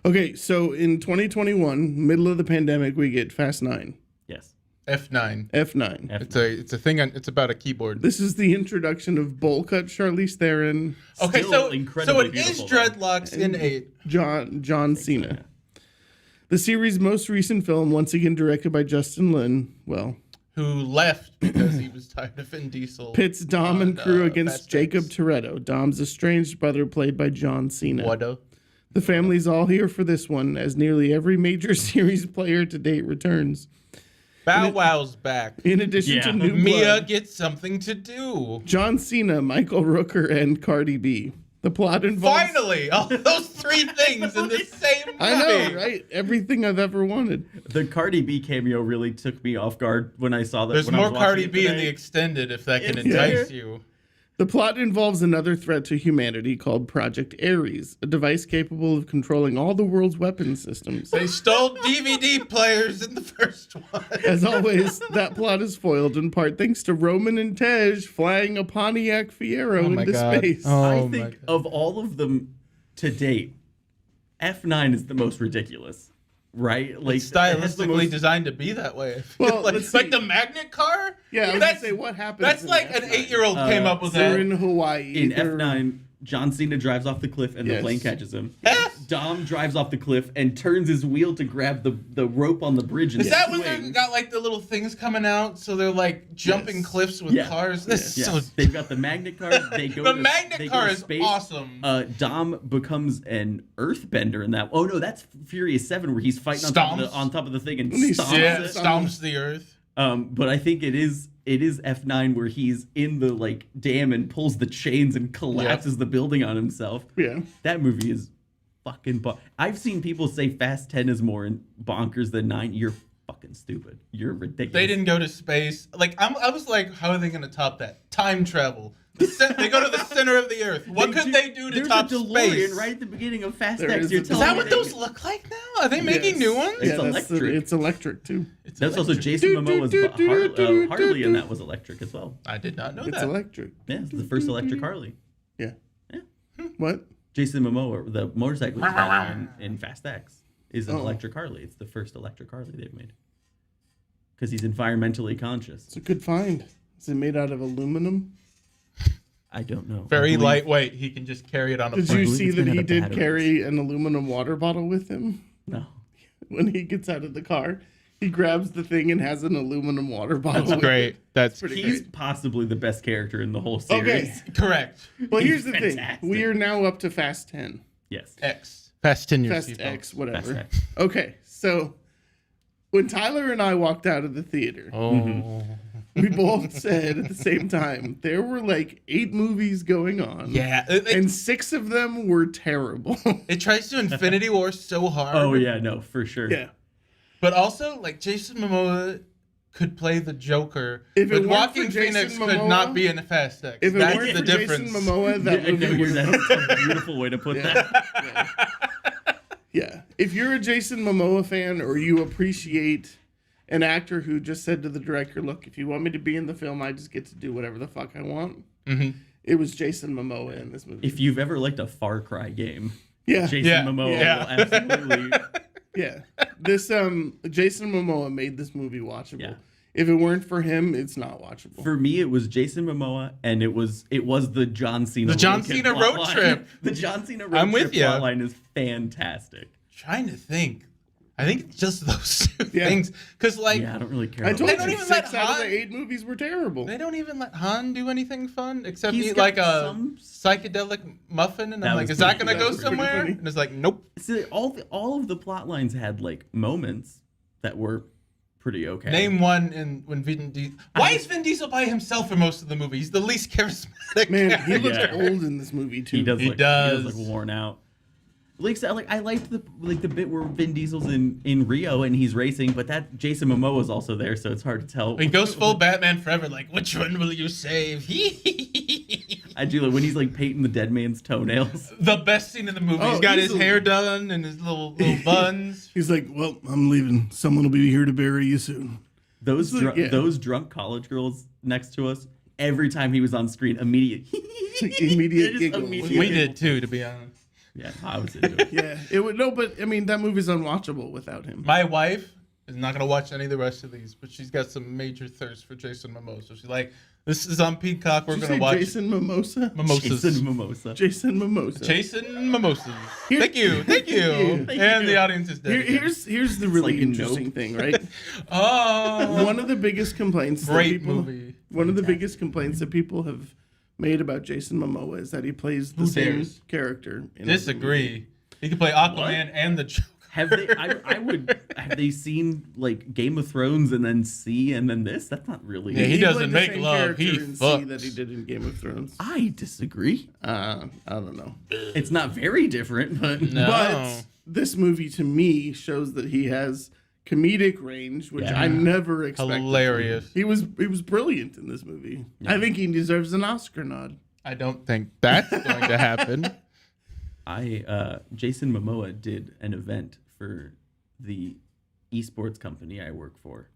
Okay, so in 2021, middle of the pandemic, we get Fast 9, Yes. F9. F9. It's a thing. It's about a keyboard. This is the introduction of bowl cut Charlize Theron, Okay, Still so incredibly it is beautiful, though. dreadlocks in 8. John Cena. The series' most recent film, once again directed by Justin Lin, well, Who left because he was tired of Vin Diesel. pits Dom and crew Fast against X. Jacob Toretto, Dom's estranged brother played by John Cena. What a The family's all here for this one, as nearly every major series player to date returns. Bow Wow's back. In addition Yeah. to New Mia Blood, gets something to do. John Cena, Michael Rooker, and Cardi B. The plot involves... Finally, all those 3 things in the same movie. I know, right? Everything I've ever wanted. The Cardi B cameo really took me off guard when I saw that. There's when I more was watching Cardi it B in today. the extended if that can It's entice there. you. The plot involves another threat to humanity called Project Ares, a device capable of controlling all the world's weapon systems. They stole DVD players in the first one. As always, that plot is foiled in part thanks to Roman and Tej flying a Pontiac Fiero into space. I think of all of them to date, F9 is the most ridiculous, right? Like It's it has the stylistically most- designed to be that way. Well, like, let's like see. the magnet car? Yeah, I was gonna that's say what happens. that's in like an F9. 8-year-old came up with They're that. in Hawaii. in They're- F9. John Cena drives off the cliff and the Yes. plane catches him. Yes. Dom drives off the cliff and turns his wheel to grab the rope on the bridge. And Is that when swing. they got like the little things coming out? So they're like jumping Yes. cliffs with Yeah. cars? This Yes. is so. They've got the magnet car. They go. The to, magnet they car go to is space. awesome. Dom becomes an earthbender in that. Oh no, that's Furious 7 where he's fighting on top of the thing and And he stomps Yeah, it. stomps the earth. But I think it is F9 where he's in the like dam and pulls the chains and collapses the building on himself. Yeah. That movie is fucking I've seen people say Fast 10 is more bonkers than 9. You're fucking stupid. You're ridiculous. They didn't go to space. Like I was like, how are they going to top that? Time travel. They go to the center of the earth. What could they do to There's top a DeLorean space? right at the beginning of Fast There X. is You're a telling Is that me what those look like now? Are they making new ones? It's Yeah, that's electric. it's electric too. It's That's also electric. Jason Momoa's Harley, and that was electric as well. I did not know It's that. electric. Yeah, it's the first electric Harley. Yeah. Yeah. What? Jason Momoa, the motorcycle he's riding in Fast X, is an Oh. electric Harley. It's the first electric Harley they've made. Because he's environmentally conscious. It's a good find. Is it made out of aluminum? I don't know. Very I believe- lightweight. He can just carry it on a Did plane. you believe see it's that made he out of did batteries. carry an aluminum water bottle with him No. when he gets out of the car? He grabs the thing and has an aluminum water bottle. That's with great. it. That's Pretty He's great. possibly the best character in the whole series. Okay. correct. Well, He's here's the thing. fantastic. We are now up to Fast 10. Yes. X. Fast 10 years. Fast X, whatever. Fast X. Okay, so when Tyler and I walked out of the theater, Oh. we both said at the same time, there were like 8 movies going on. Yeah. And 6 of them were terrible. It tries to Infinity War so hard. Oh yeah, no, for sure. Yeah. But also, like, Jason Momoa could play the Joker. If it but weren't Joaquin for Jason Phoenix could Momoa- not be in a Fast X. If it That's weren't the for difference. Jason Momoa, that movie would That's a beautiful way to put that. Yeah. If you're a Jason Momoa fan or you appreciate an actor who just said to the director, look, if you want me to be in the film, I just get to do whatever the fuck I want. Mm-hmm. It was Jason Momoa in this movie. If you've ever liked a Far Cry game, yeah. Jason Yeah, Momoa yeah. will absolutely. Yeah. This Jason Momoa made this movie watchable. Yeah. If it weren't for him, it's not watchable. For me, it was Jason Momoa, and it was the John Cena. The John Logan Cena road plotline. trip. The John Cena road I'm trip with ya. plotline is fantastic. Trying to think. I think it's just those two Yeah. things. Because, like, Yeah, I don't really care. I about told They that. don't you even 6 let out of Han- the 8 movies were terrible. they don't even let Han do anything fun except He's eat, got like, a some- psychedelic muffin. And That I'm like, was is that pretty- going to that go was pretty somewhere? funny. And it's like, nope. See, all of the plot lines had like moments that were pretty okay. Name one when Vin Diesel. Why is Vin Diesel by himself for most of the movie? He's the least charismatic. Man, he character. looks Yeah. old in this movie too. He does. He Look, does. He does look worn out. Like, so, like I liked the bit where Vin Diesel's in Rio and he's racing, but that Jason Momoa is also there, so it's hard to tell. He goes full Batman Forever. Like, which one will you save? I do like when he's like painting the dead man's toenails. The best scene in the movie. Oh, He's got his easily. hair done and his little buns. He's like, well, I'm leaving. Someone will be here to bury you soon. Those Yeah. those drunk college girls next to us. Every time he was on screen, immediate Immediate Just giggle. immediate We giggle. did too, to be honest. Yeah, I was into it. Yeah, it would no, but I mean that movie's unwatchable without him. My wife is not gonna watch any of the rest of these, but she's got some major thirst for Jason Momoa. So she's like, "This is on Peacock. We're Did you gonna say watch Jason Mimosa. mimosas." Jason Mimosa. Jason Mimosa. Jason mimosas. Here- Thank you. Thank you. And the audience is dead. again. Here's the really like interesting Nope. thing, right? Oh, One of the biggest complaints. great that people, movie. One of the biggest complaints that people have made about Jason Momoa is that he plays the Who same dares? character. In every movie. Disagree. He could play Aquaman and the Joker. Have they? Have they seen like Game of Thrones and then C and then this? That's not really. Yeah, he played doesn't the make same love, character he in C fucks. that he did in Game of Thrones. I disagree. I don't know. It's not very different, but No. But this movie to me shows that he has comedic range, which Yeah. I never expected. Hilarious. He was brilliant in this movie. I think he deserves an Oscar nod. I don't think that's going to happen. Jason Momoa did an event for the esports company I work for.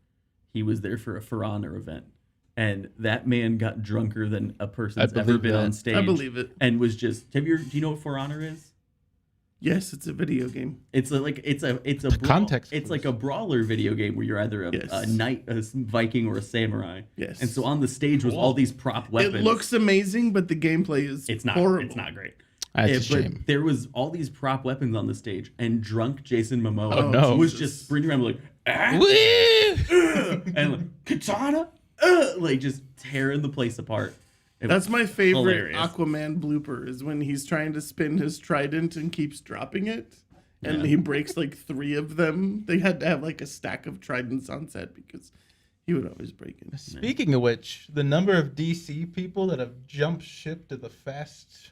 He was there for a For Honor event, and that man got drunker than a person's ever believe been that. on stage. I believe it. And was just. Do you know what For Honor is? Yes, it's a video game. It's a context, It's like a brawler video game where you're either Yes. a knight, a Viking, or a samurai. Yes. And so on the stage was all these prop weapons. It looks amazing, but the gameplay is It's not. horrible. It's not great. That's a But shame. there was all these prop weapons on the stage, and drunk Jason Momoa Oh, no. was Jesus. just sprinting around like, "Ah," Woo! and like katana, like just tearing the place apart. It That's was my favorite hilarious. Aquaman blooper is when he's trying to spin his trident and keeps dropping it. And Yeah. he breaks like 3 of them. They had to have like a stack of tridents on set because he would always break it. Speaking of which, the number of DC people that have jumped ship to the fast.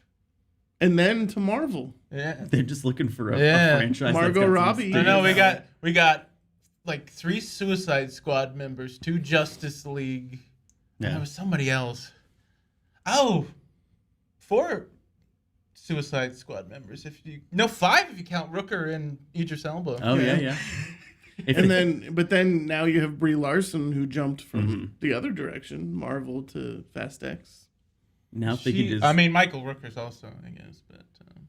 And then to Marvel. Yeah. They're just looking for a Yeah. franchise. Margot that's got some Robbie. I know stakes. we got like 3 Suicide Squad members, 2 Justice League. Yeah. There was somebody else. Oh, 4 Suicide Squad members. 5 if you count Rooker and Idris Elba. Oh Yeah. yeah. If And it- then now you have Brie Larson who jumped from Mm-hmm. the other direction, Marvel to Fast X. now if they could just, I mean, Michael Rooker's also, I guess, but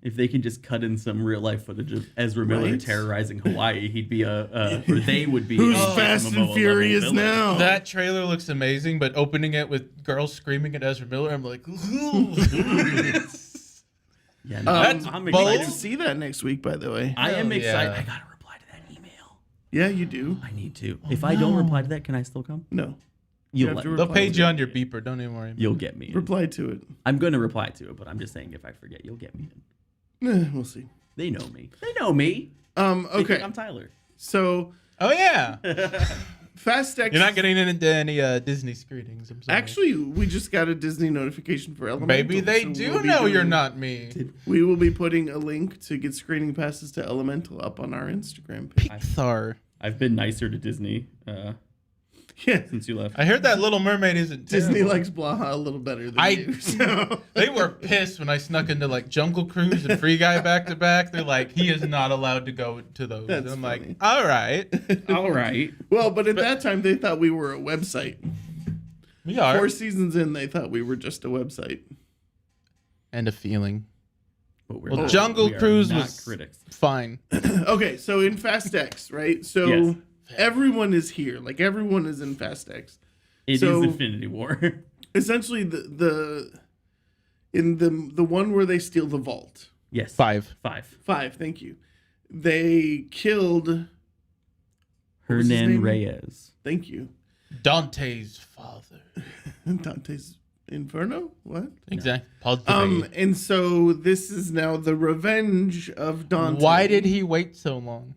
if they could just cut in some real life footage of Ezra Miller Right? terrorizing Hawaii, he'd be or they would be. Who's a Fast Jason and Momoa Furious level villain. now? that trailer looks amazing. But opening it with girls screaming at Ezra Miller, I'm like, ooh. Yeah, no, That's I'm I bold. get excited. to see that next week, by the way. I am Hell excited. yeah. I gotta reply to that email. Yeah, you do. I need to. If I don't reply to that, can I still come? No. You'll have let to me. They'll reply page to you it. on your beeper. Don't even worry. You'll get me in. Reply to it. I'm going to reply to it, but I'm just saying if I forget, you'll get me in. We'll see. They know me. They know me. They Okay. think I'm Tyler. So Oh yeah. Fast X. You're not getting into any Disney screenings. I'm sorry. Actually, we just got a Disney notification for Elemental. Maybe they so do we'll be know you're doing- not me. We will be putting a link to get screening passes to Elemental up on our Instagram page. Pixar. I've been nicer to Disney Yeah. since you left. I heard that Little Mermaid isn't Disney terrible. likes Blaha a little better than I- you. So. They were pissed when I snuck into like Jungle Cruise and Free Guy back to back. They're like, he is not allowed to go to those. That's and I'm funny. like, all right, All right. Well, but at that time, they thought we were a website. we are. 4 seasons in, they thought we were just a website. And a feeling. But we're Well, not- Jungle we are Cruise not was critics. fine. Okay, so in Fast X, right? So Yes. everyone is here. Like, everyone is in Fast X. It is So- Infinity War. Essentially, the one where they steal the vault. Yes. 5. 5, thank you. They killed... What was his Hernan name? Reyes. Thank you. Dante's father. Dante's Inferno? What? Exactly. Padre. And so this is now the revenge of Dante. Why did he wait so long?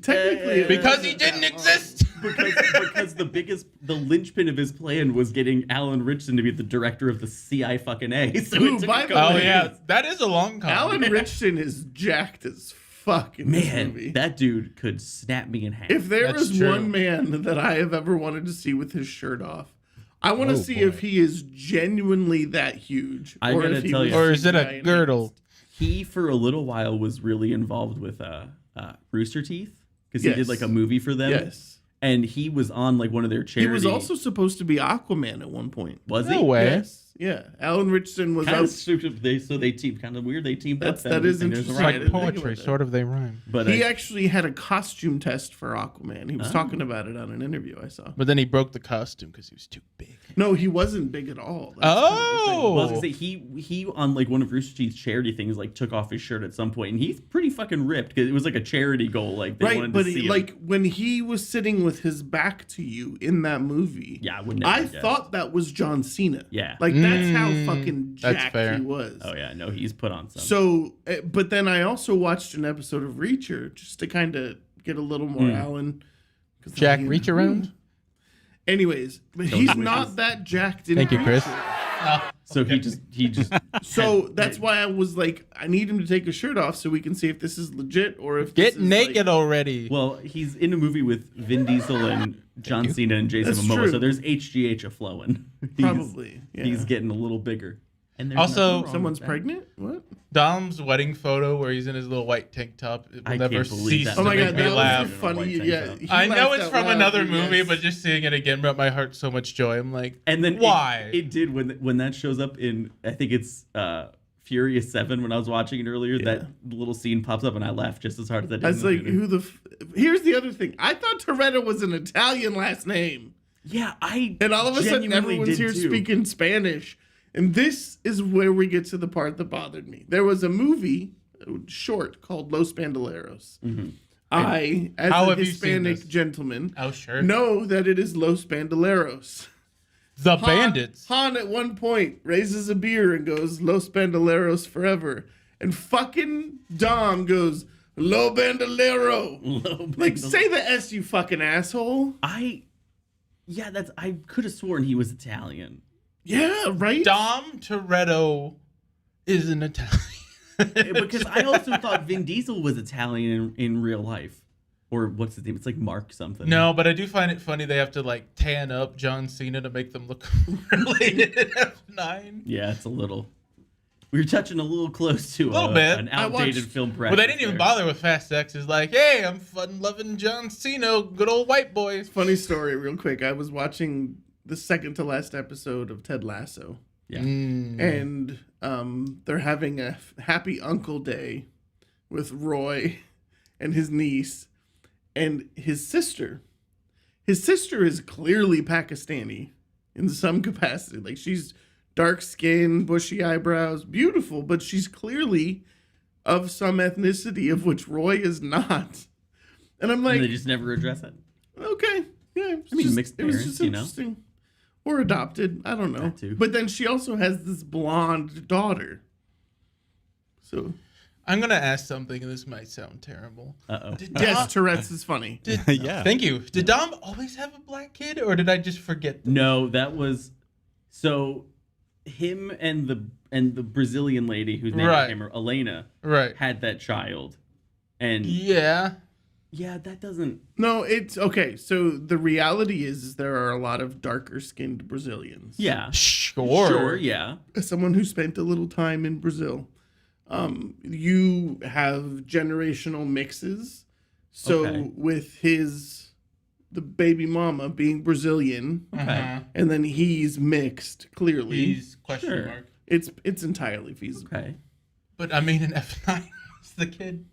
Technically, Because he didn't exist. because the linchpin of his plan was getting Alan Richson to be the director of the CI fucking A. So Ooh, it took by a the couple Oh way, yeah, that is a long con. Alan Richson is jacked as fuck in this movie. Man, that dude could snap me in half. If there That's is true. one man that I have ever wanted to see with his shirt off, I want to Oh, see boy. if he is genuinely that huge. I or gotta if he tell was you. Or is it CGI a girdle? He for a little while was really involved with Rooster Teeth because he Yes. did like a movie for them. Yes. And he was on like one of their He charity. was also supposed to be Aquaman at one point. was No he? way. Yes. Yeah. Alan Richardson was Kind out. of stupid. They teamed kind of weird. They teamed That's- up. that is and there's a interesting. It's I like didn't think about poetry, that. sort of. They rhyme. But He actually had a costume test for Aquaman. He was talking about it on an interview I saw. But then he broke the costume because he was too big. No, he wasn't big at all. That's kind of the thing. well, I was Oh, gonna say he on like one of Rooster Teeth's charity things like took off his shirt at some point and he's pretty fucking ripped because it was like a charity goal like they Right, wanted but to see he, him. like when he was sitting with his back to you in that movie, Yeah, I would never I have guessed. thought that was John Cena. Yeah. like that's how fucking that's jacked fair. he was. Oh yeah, no, he's put on some. So, but then I also watched an episode of Reacher just to kind of get a little more Alan. 'cause Jack I- Reach around. Anyways, but he's not that jacked in Thank you, Chris. Reacher. So he just So that's why I was like, I need him to take his shirt off so we can see if this is legit or if Get this is, naked like, already. well, he's in a movie with Vin Diesel and John Cena and Jason That's Momoa. true. So there's HGH a flowing. Probably. Yeah. He's getting a little bigger. And there's Also- nothing wrong Someone's with that. pregnant? What? Dom's wedding photo where he's in his little white tank top it will I never can't believe cease that. to Oh my make god, me that laugh. was funny. White tank Yeah, top. he I know laughed it's out from loud, another yes. movie, but just seeing it again brought my heart so much joy. I'm like, And then why? it did when that shows up in I think it's Furious 7 when I was watching it earlier. That little scene pops up and I laughed just as hard as I did. I in was the like, movie. who the? Here's the other thing. I thought Toretto was an Italian last name, Yeah, I and all of a sudden genuinely everyone's did here too. speaking Spanish. And this is where we get to the part that bothered me. There was a movie, short, called Los Bandoleros. I, as How a have you seen Hispanic this? gentleman, Oh, sure. know that it is Los Bandoleros. The Bandits. Han at one point raises a beer and goes, Los Bandoleros forever. And fucking Dom goes, Lo Bandolero. Like, say the S, you fucking asshole. I could have sworn he was Italian. Yeah, right? Dom Toretto is an Italian. Because I also thought Vin Diesel was Italian in real life. Or what's his name? It's like Mark something. No, but I do find it funny they have to like tan up John Cena to make them look related in F9. Yeah, it's a little. We were touching a little close to Little bit. an I outdated watched- film practice. Well, they didn't even there. bother with Fast X. It's like, hey, I'm fun-loving John Cena, good old white boy. Funny story, real quick. I was watching the second to last episode of Ted Lasso. Yeah. And they're having a happy uncle day with Roy and his niece and his sister. His sister is clearly Pakistani in some capacity. Like, she's dark skin, bushy eyebrows, beautiful, but she's clearly of some ethnicity of which Roy is not. And I'm And like, they just never address it. okay, yeah. I mean, mixed it was parents, just you know? interesting. Or adopted, I don't know. That too. But then she also has this blonde daughter. So I'm gonna ask something, and this might sound terrible. Uh-oh. Did yes, Dom, Tourette's is funny. Yeah. Thank you. Did Dom always have a black kid, or did I just forget? No, that was so him and the Brazilian lady whose name Right. became Elena Right. had that child. And Yeah. that doesn't No, it's okay. So the reality is there are a lot of darker skinned Brazilians. yeah. Sure. Yeah. As someone who spent a little time in Brazil, you have generational mixes. So Okay. with the baby mama being Brazilian, Uh-huh. and then he's mixed, clearly. He's question Sure. mark. It's entirely feasible. Okay. But I mean, in F9, was the kid?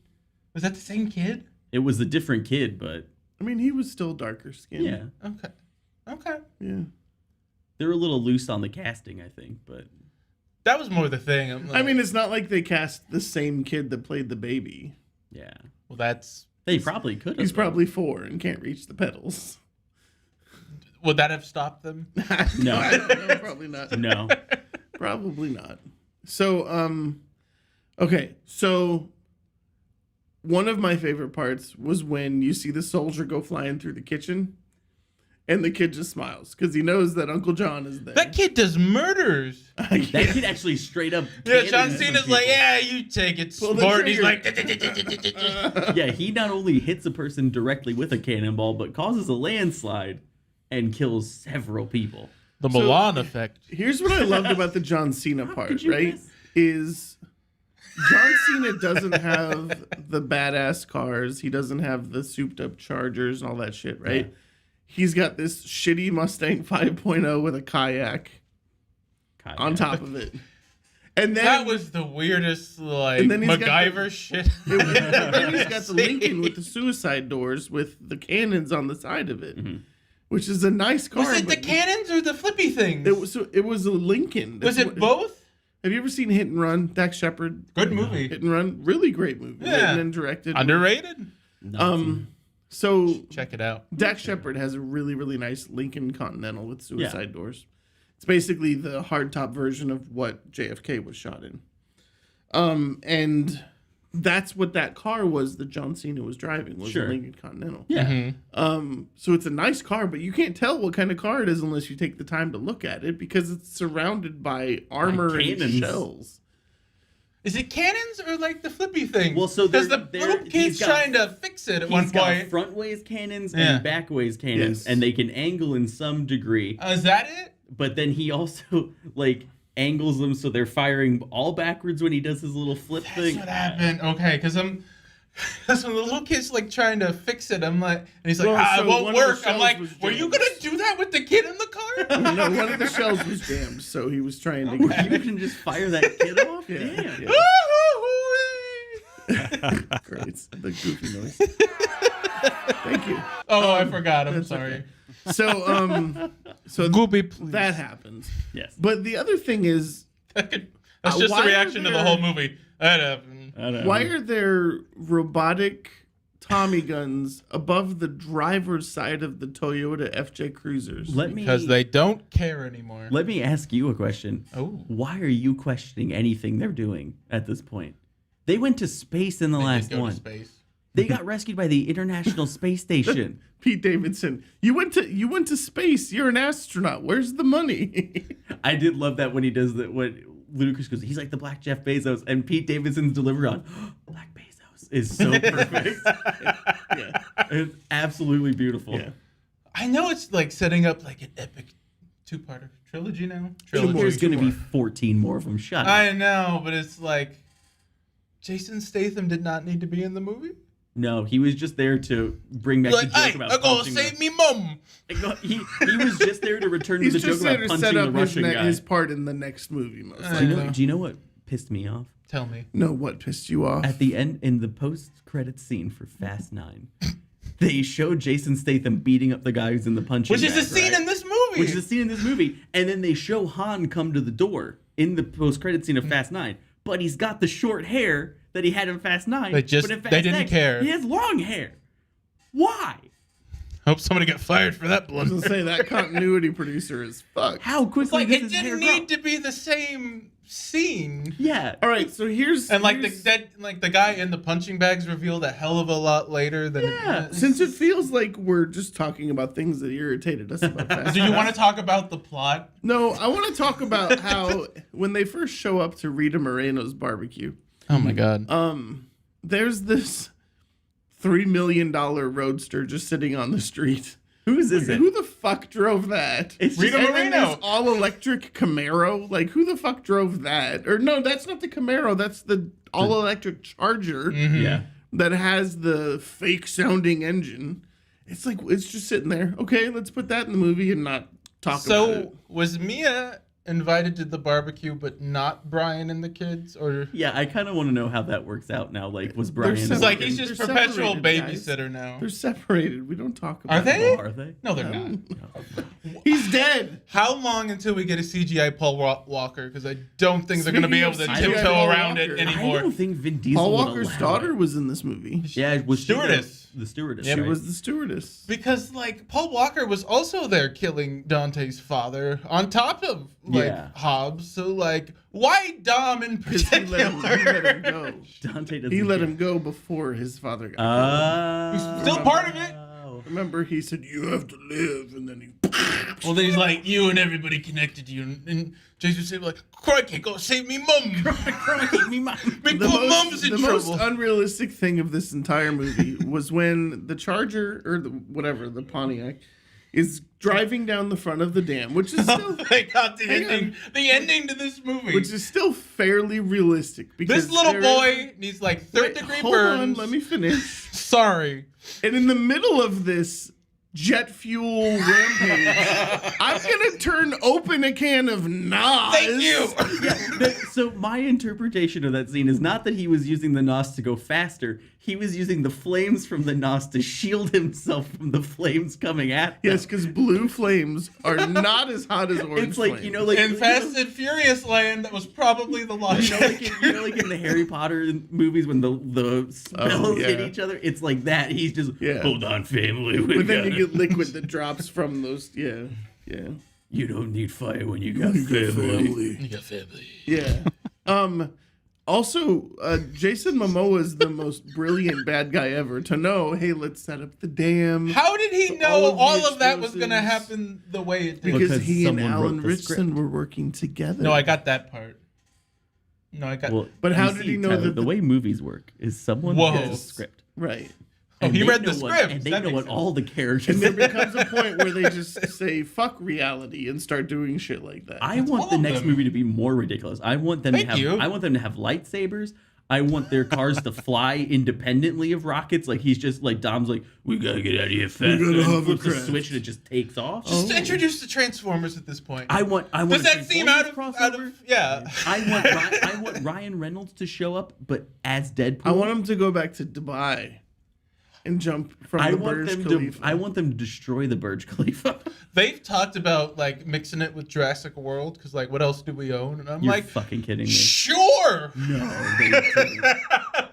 Was that the same kid? It was a different kid, but I mean, he was still darker skinned. yeah. Okay. Okay. Yeah. They're a little loose on the casting, I think, but That was more the thing. I'm like, I mean, it's not like they cast the same kid that played the baby. yeah. well, that's. They probably could have. He's though. probably 4 and can't reach the pedals. Would that have stopped them? No. I don't know, probably not. No. Probably not. So, okay. So, one of my favorite parts was when you see the soldier go flying through the kitchen, and the kid just smiles because he knows that Uncle John is there. That kid does murders. That kid actually straight up Yeah, John cannons some Cena's like, people. yeah, you take it, Pull the sport. And he's trigger. like, Yeah, he not only hits a person directly with a cannonball, but causes a landslide and kills several people. the So- Milan effect. Here's what I loved about the John Cena part, could you right? miss? Is John Cena doesn't have the badass cars. He doesn't have the souped up Chargers and all that shit, right? Yeah. He's got this shitty Mustang 5.0 with a kayak on top of it. And then That was the weirdest, like, And then he's got MacGyver shit. then he's got the Lincoln with the suicide doors with the cannons on the side of it, which is a nice car. Was it the but cannons or the flippy things? It was a Lincoln. Was That's it what- both? Have you ever seen Hit and Run? Dax Shepard. Good movie. Hit and Run, really great movie, Yeah. written and directed. Underrated? So Check it out. Dax Shepard has a really, really nice Lincoln Continental with suicide doors. It's basically the hardtop version of what JFK was shot in. And that's what that car was that John Cena was driving, was Sure. a Lincoln Continental. Yeah. So it's a nice car, but you can't tell what kind of car it is unless you take the time to look at it because it's surrounded by armor and cannons. shells. Is it cannons or like the flippy thing? Well, so because they're- the they're- little kid's he's got- trying to fix it at one He's got point. front ways cannons Yeah. and back ways cannons, Yes. and they can angle in some degree. Is that it? But then he also like angles them so they're firing all backwards when he does his little flip That's thing. what happened. Okay, because when the little kid's like trying to fix it, I'm like, and he's like, Well, it so won't one of the work. I'm shells like, was were you jammed. gonna do that with the kid in the car? No, one of the shells was jammed, so he was trying to You can just fire that kid off. Yeah, Damn. yeah. Great. The goofy noise. Thank you. Oh, I forgot. I'm that's sorry. So Goopy, please. that happens. Yes. But the other thing is, That's just why the are reaction to the there- whole movie. That happened. I don't know. why are there robotic Tommy guns above the driver's side of the Toyota FJ Cruisers? Because they don't care anymore. Let me ask you a question. Oh. Why are you questioning anything they're doing at this point? They went to space in the They did last go to one. space. They got rescued by the International Space Station. Pete Davidson, you went to space. You're an astronaut. Where's the money? I did love that when he does that. When Ludacris goes, he's like the Black Jeff Bezos, and Pete Davidson's delivery on Black Bezos is so perfect. Yeah. It's absolutely beautiful. Yeah. I know it's like setting up like an epic two-parter trilogy now. Trilogy. There's going to be 14 more of them. Shut up. I know, but it's like Jason Statham did not need to be in the movie. No, he was just there to bring back Like, the joke hey, about I'm gonna punching save the, me mum. He was just there to return to He's the joke just there about to punching set the up his, Russian guy. his part in the next movie. Most I likely. know. Do you know what pissed me off? Tell me. No, what pissed you off? At the end, in the post-credit scene for Fast 9, they showed Jason Statham beating up the guy who's in the punching Which is bag, a scene right? in this movie. Which is a scene in this movie, and then they show Han come to the door in the post-credit scene of Fast 9, but he's got the short hair that he had in Fast 9. They just- but in Fast they didn't X, care. He has long hair. Why? Hope somebody got fired for that I was one. gonna say that continuity producer is fucked. How quickly Like does it his hair didn't grow? need to be the same scene. Yeah. All right, so here's And like here's- the guy in the punching bags revealed a hell of a lot later than. Yeah. since it feels like we're just talking about things that irritated us about Fast. Do you want to talk about the plot? No, I want to talk about how when they first show up to Rita Moreno's barbecue, Oh my god. there's this $3 million roadster just sitting on the street. Whose is it? Who the fuck drove that? It's Rita just, And then Moreno. this all-electric Camaro. Like, who the fuck drove that? Or no, that's not the Camaro. That's the all-electric Charger yeah. that has the fake-sounding engine. It's like, it's just sitting there. Okay, let's put that in the movie and not talk about it. So was Mia invited to the barbecue, but not Brian and the kids, or Yeah, I kind of want to know how that works out now. Like, was Brian? it's separated. like he's just They're perpetual separated, guys. babysitter now? They're separated. We don't talk about Are it. they? Oh, are they? No, they're not. He's dead. How long until we get a CGI Paul Walker? Because I don't think they're going to be able Speaking to of CGI tiptoe Paul around it Walker, I anymore. don't think Vin Diesel. Paul would Walker's allow daughter it. was in this movie. Yeah, it was Stewardess. The stewardess. Yep. She right? was the stewardess. Because like Paul Walker was also there killing Dante's father on top of like Yeah. Hobbs. So like, why Dom in Because he particular? let him go. Dante doesn't. He let care. him go before his father got Oh. He's still part of it. killed. Remember, he said, "You have to live," and then he. Well, then he's like, you and everybody connected to you, and Jason said like, crikey, go save me, mum. Crikey, me mom. Big The poor mum's in the trouble. most unrealistic thing of this entire movie was when the Charger or the whatever the Pontiac is driving down the front of the dam, which is still Oh my god, the Hang ending, on. the ending to this movie. which is still fairly realistic. Because This little there boy needs like is- third Wait, degree hold burns. on, let me finish. Sorry. And in the middle of this jet fuel rampage, I'm gonna turn open a can of Nas. Thank you. So my interpretation of that scene is not that he was using the NOS to go faster. He was using the flames from the NOS to shield himself from the flames coming at him. Yes, because blue flames are not as hot as orange It's like, flames. you know, like In Fast and Furious land, that was probably the logic. like in the Harry Potter movies when the spells hit yeah. each other. It's like that. He's just Yeah. hold on, family. We But then gotta- you get liquid that drops from those. Yeah, yeah, You don't need fire when you got family. You got family. yeah. Also, Jason Momoa is the most brilliant bad guy ever. To know, hey, let's set up the dam. How did he know all of the all of that was going to explosives. happen the way it did? Because Because he and someone wrote Alan the Richardson script. were working together. No, I got that part. No, I got. Well, But how you did see, he know Tyler, that the the- way movies work is someone Whoa. has a script. right. Oh, he they read the know script. and they That know makes what sense. all the characters. And there becomes a point where they just say "fuck reality" and start doing shit like that. I want all the of next them. movie to be more ridiculous. I want them Thank to have. you. I want them to have lightsabers. I want their cars to fly independently of rockets. Like he's just like Dom's like, we gotta get out of here fast. gotta And hovercraft. flips a switch and it just takes off. Just introduce the Transformers at this point. I want. Does a that seem out of Transformers crossover. yeah? I want Ryan Reynolds to show up, but as Deadpool. I want him to go back to Dubai and jump from I the want Burj them Khalifa. to. I want them to destroy the Burj Khalifa. They've talked about like mixing it with Jurassic World because like what else do we own? And I'm You're like, fucking kidding me. sure. No, they didn't.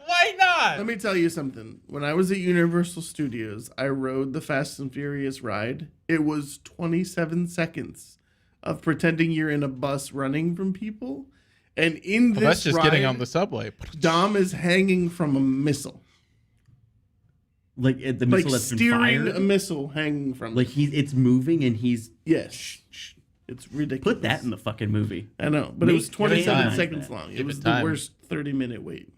Why not? Let me tell you something. When I was at Universal Studios, I rode the Fast and Furious ride. It was 27 seconds of pretending you're in a bus running from people. And in this that's just ride, getting on the subway. Dom is hanging from a missile. Like the Like missile that's been steering fired. a missile hanging from Like it's moving and he's Yes. It's ridiculous. put that in the fucking movie. I know, but it was Make 27 time. seconds long. It Give was it the time. worst 30-minute wait.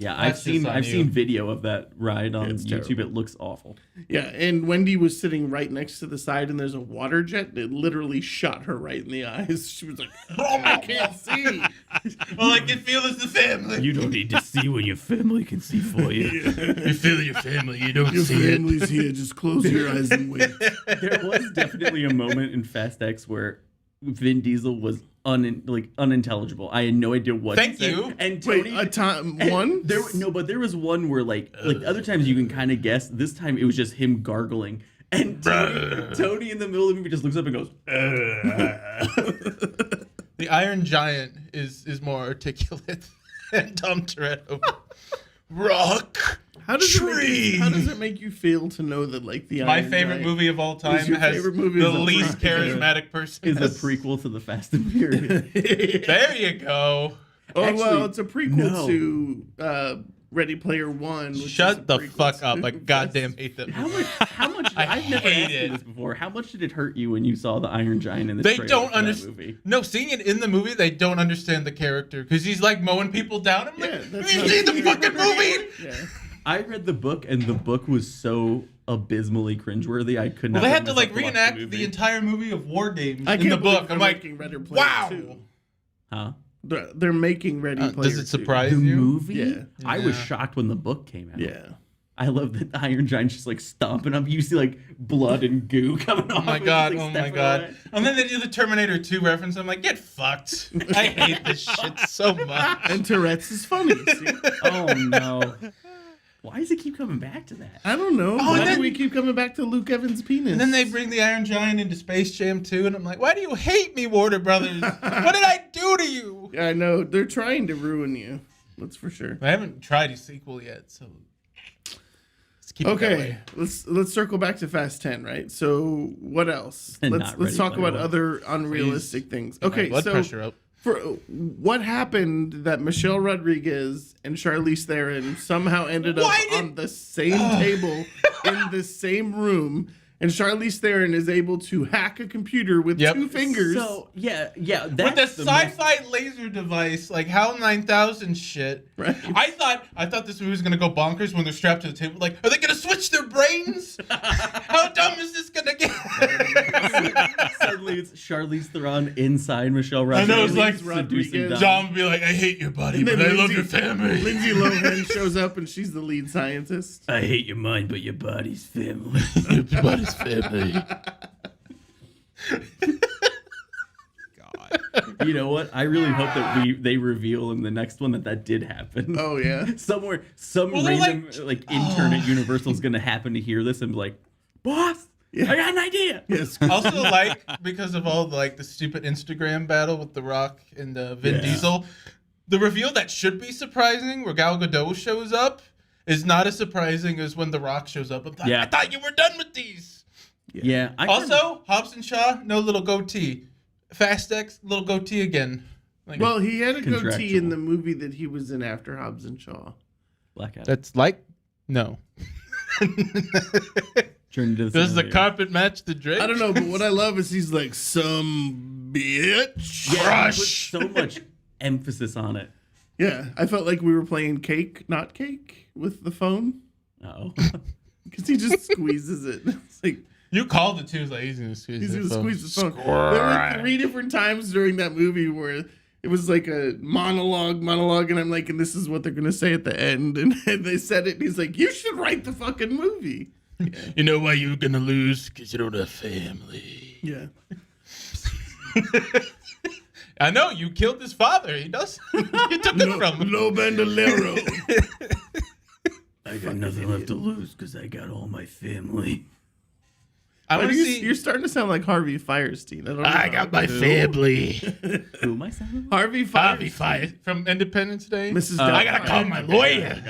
Yeah, That's just on I've you. seen video of that ride on It's YouTube. terrible. It looks awful. Yeah, and Wendy was sitting right next to the side, and there's a water jet. It literally shot her right in the eyes. She was like, "Oh, I can't see." All I can feel is the family. You don't need to see when your family can see for you. You feel your family. You don't Your see it. family's here. Just close your eyes and wait. There was definitely a moment in Fast X where Vin Diesel was unintelligible. I had no idea what. Thank he said. you. And Wait, Tony, a time and one? but there was one where like other times you can kind of guess. This time it was just him gargling, and Tony in the middle of the movie just looks up and goes, The Iron Giant is more articulate than Tom Toretto. Rock. How does it make you feel to know that like the My Iron favorite Giant movie of all time your has favorite movie the of all least time? charismatic person. Is a prequel to the Fast and Furious. There you go. Oh well, Actually, it's a prequel no. to Ready Player One. Which is a Shut the prequel fuck to up. I goddamn hate that How movie. much? How much? I I've never hate asked it. you this before. How much did it hurt you when you saw the Iron Giant in the They trailer don't for that understand. movie? No, seeing it in the movie, they don't understand the character because he's like mowing people down. I'm like, Yeah, have that's you not seen the fair. fucking movie? Yeah. I read the book, and the book was so abysmally cringeworthy. I could not. Well, they had bring to like myself watch reenact the the movie. entire movie of War Games I in can't the believe book. they're I'm like, making Ready Player wow. 2. Huh? They're making Ready Player Does it 2. surprise The you? movie? Yeah. I was Yeah. shocked when the book came out. Yeah. I love that the Iron Giant's just like stomping up. You see like blood and goo coming off. Oh my and god! just, like, Oh my stepping god! away. And then they do the Terminator 2 reference. I'm like, get fucked! I hate this shit so much. And Tourette's is funny. See? Oh no! Why does it keep coming back to that? I don't know. Oh, Why and do then- we keep coming back to Luke Evans' penis? And then they bring the Iron Giant into Space Jam 2, and I'm like, why do you hate me, Warner Brothers? What did I do to you? I know they're trying to ruin you. That's for sure. I haven't tried a sequel yet, so let's keep it that Okay, way. let's circle back to Fast 10, right? So what else? And Let's not let's Ready talk Player about One. other unrealistic things. My Okay, blood so pressure up. for what happened that Michelle Rodriguez and Charlize Theron somehow ended up Why did- on the same table in the same room, and Charlize Theron is able to hack a computer with Yep. 2 fingers. So yeah. With That's the the most- sci-fi laser device, like HAL 9000 shit. Right. I thought this movie was gonna go bonkers when they're strapped to the table. Like, are they gonna switch their brains? How dumb is this gonna get? Suddenly it's Charlize Theron inside Michelle I Rodriguez. know, it's like seducing Rodriguez. Dom. John would be like, I hate your body, And but then I love your family. Lindsay Lohan shows up and she's the lead scientist. I hate your mind, but your body's family. your body's family. God. You know what? I really hope that they reveal in the next one that did happen. Oh yeah. Somewhere, some Well, they're random like intern at Universal is gonna happen to hear this and be like, "Boss, Yeah. I got an idea." Yes. Also, like, because of all the stupid Instagram battle with The Rock and Vin Yeah. Diesel, the reveal that should be surprising, where Gal Gadot shows up, is not as surprising as when The Rock shows up. Yeah. I thought you were done with these. Yeah. Also, Hobbs and Shaw, no little goatee. Fast X, little goatee again. Like, Well, he had a goatee Contractual. in the movie that he was in after Hobbs and Shaw. Blackout. that's like no. Turned into Does the scenario. carpet match the drapes? I don't know, but what I love is he's like, some bitch. Yeah, Crush. he put so much emphasis on it. Yeah, I felt like we were playing Cake, Not Cake with the phone. Oh. Because he just squeezes it. It's like, You called it too. It's like he's gonna squeeze. he's that going to phone. squeeze the phone. There were 3 different times during that movie where it was like a monologue, and I'm like, and this is what they're going to say at the end. And they said it, and he's like, you should write the fucking movie. You know why you're gonna lose? Because you don't have family. Yeah. I know you killed his father. He does. You took it from him. No bandolero. I got nothing left to lose because I got all my family. I want to see. You're starting to sound like Harvey Firestein. I don't know. I got my family. Who am I sounding like? Harvey Bobby Firestein. Fire from Independence Day. Mrs. I gotta call my lawyer.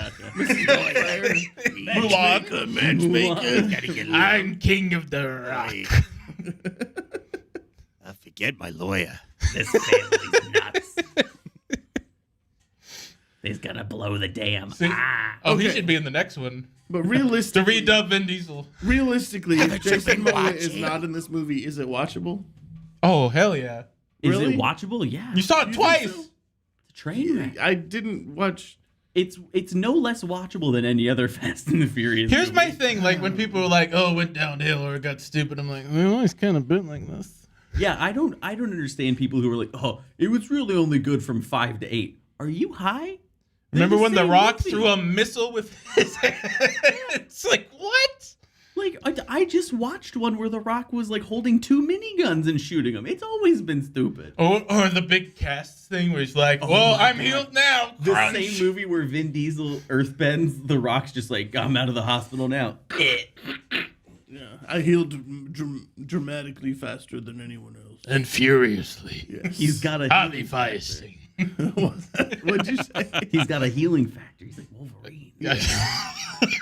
Matchmaker, matchmaker. I'm king of the rock. Forget my lawyer. This family's nuts. They's gonna blow the dam. See? Oh, he Okay. should be in the next one. But To realistically, redub Vin Diesel. if Jason been Momoa is watching? not in this movie, is it watchable? Oh hell yeah! Is Really? it watchable? Yeah. You saw it You think twice. so? It's a train wreck. I didn't watch. It's no less watchable than any other Fast and the Furious. Here's my movie. thing: like when people are like, "Oh, it went downhill or it got stupid," I'm like, "Well, it's kind of been like this." Yeah, I don't understand people who are like, oh, it was really only good from 5 to 8. Are you high? They're Remember when The same Rock movie. threw a missile with his hand? It's like what? Like, I just watched one where The Rock was like holding 2 miniguns and shooting them. It's always been stupid. Or the big casts thing where he's like, Oh "Well, my I'm God. healed now." The Crunch. same movie where Vin Diesel earthbends, The Rock's just like, I'm out of the hospital now. Yeah, I healed dramatically faster than anyone else. And furiously. Yes. He's got a Harvey healing factor. Firestein. What'd you say? He's got a healing factor. He's like Wolverine. Yeah.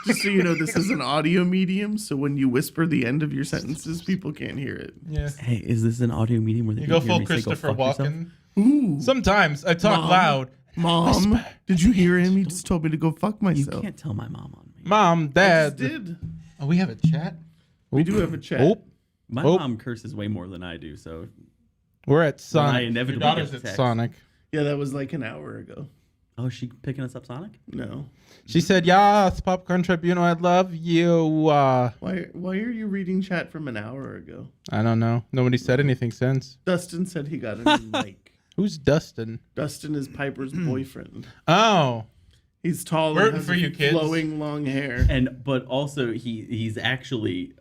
Just so you know, this is an audio medium, so when you whisper the end of your sentences, people can't hear it. Yeah. Hey, is this an audio medium where they You can go hear full me say, Christopher "Go fuck yourself"? Walken. Ooh, Sometimes I talk Mom. loud. Mom, did you hear him? He just told me to go fuck You myself. can't tell my mom on me. Mom, I Dad. just did. Oh, we have a chat. We do have a chat. Oh, My Oh. mom curses way more than I do, so we're at I Sonic. Your inevitably daughter's get at text. Sonic. Yeah, that was like an hour ago. oh, is she picking us up, Sonic? No. She said, "Yes, Popcorn Tribunal, I love you." Why are you reading chat from an hour ago? I don't know. Nobody said anything since. Dustin said he got a new mic. Who's Dustin? Dustin is Piper's boyfriend. Oh, He's tall Rooting and has for you, kids. flowing long hair. But also he's actually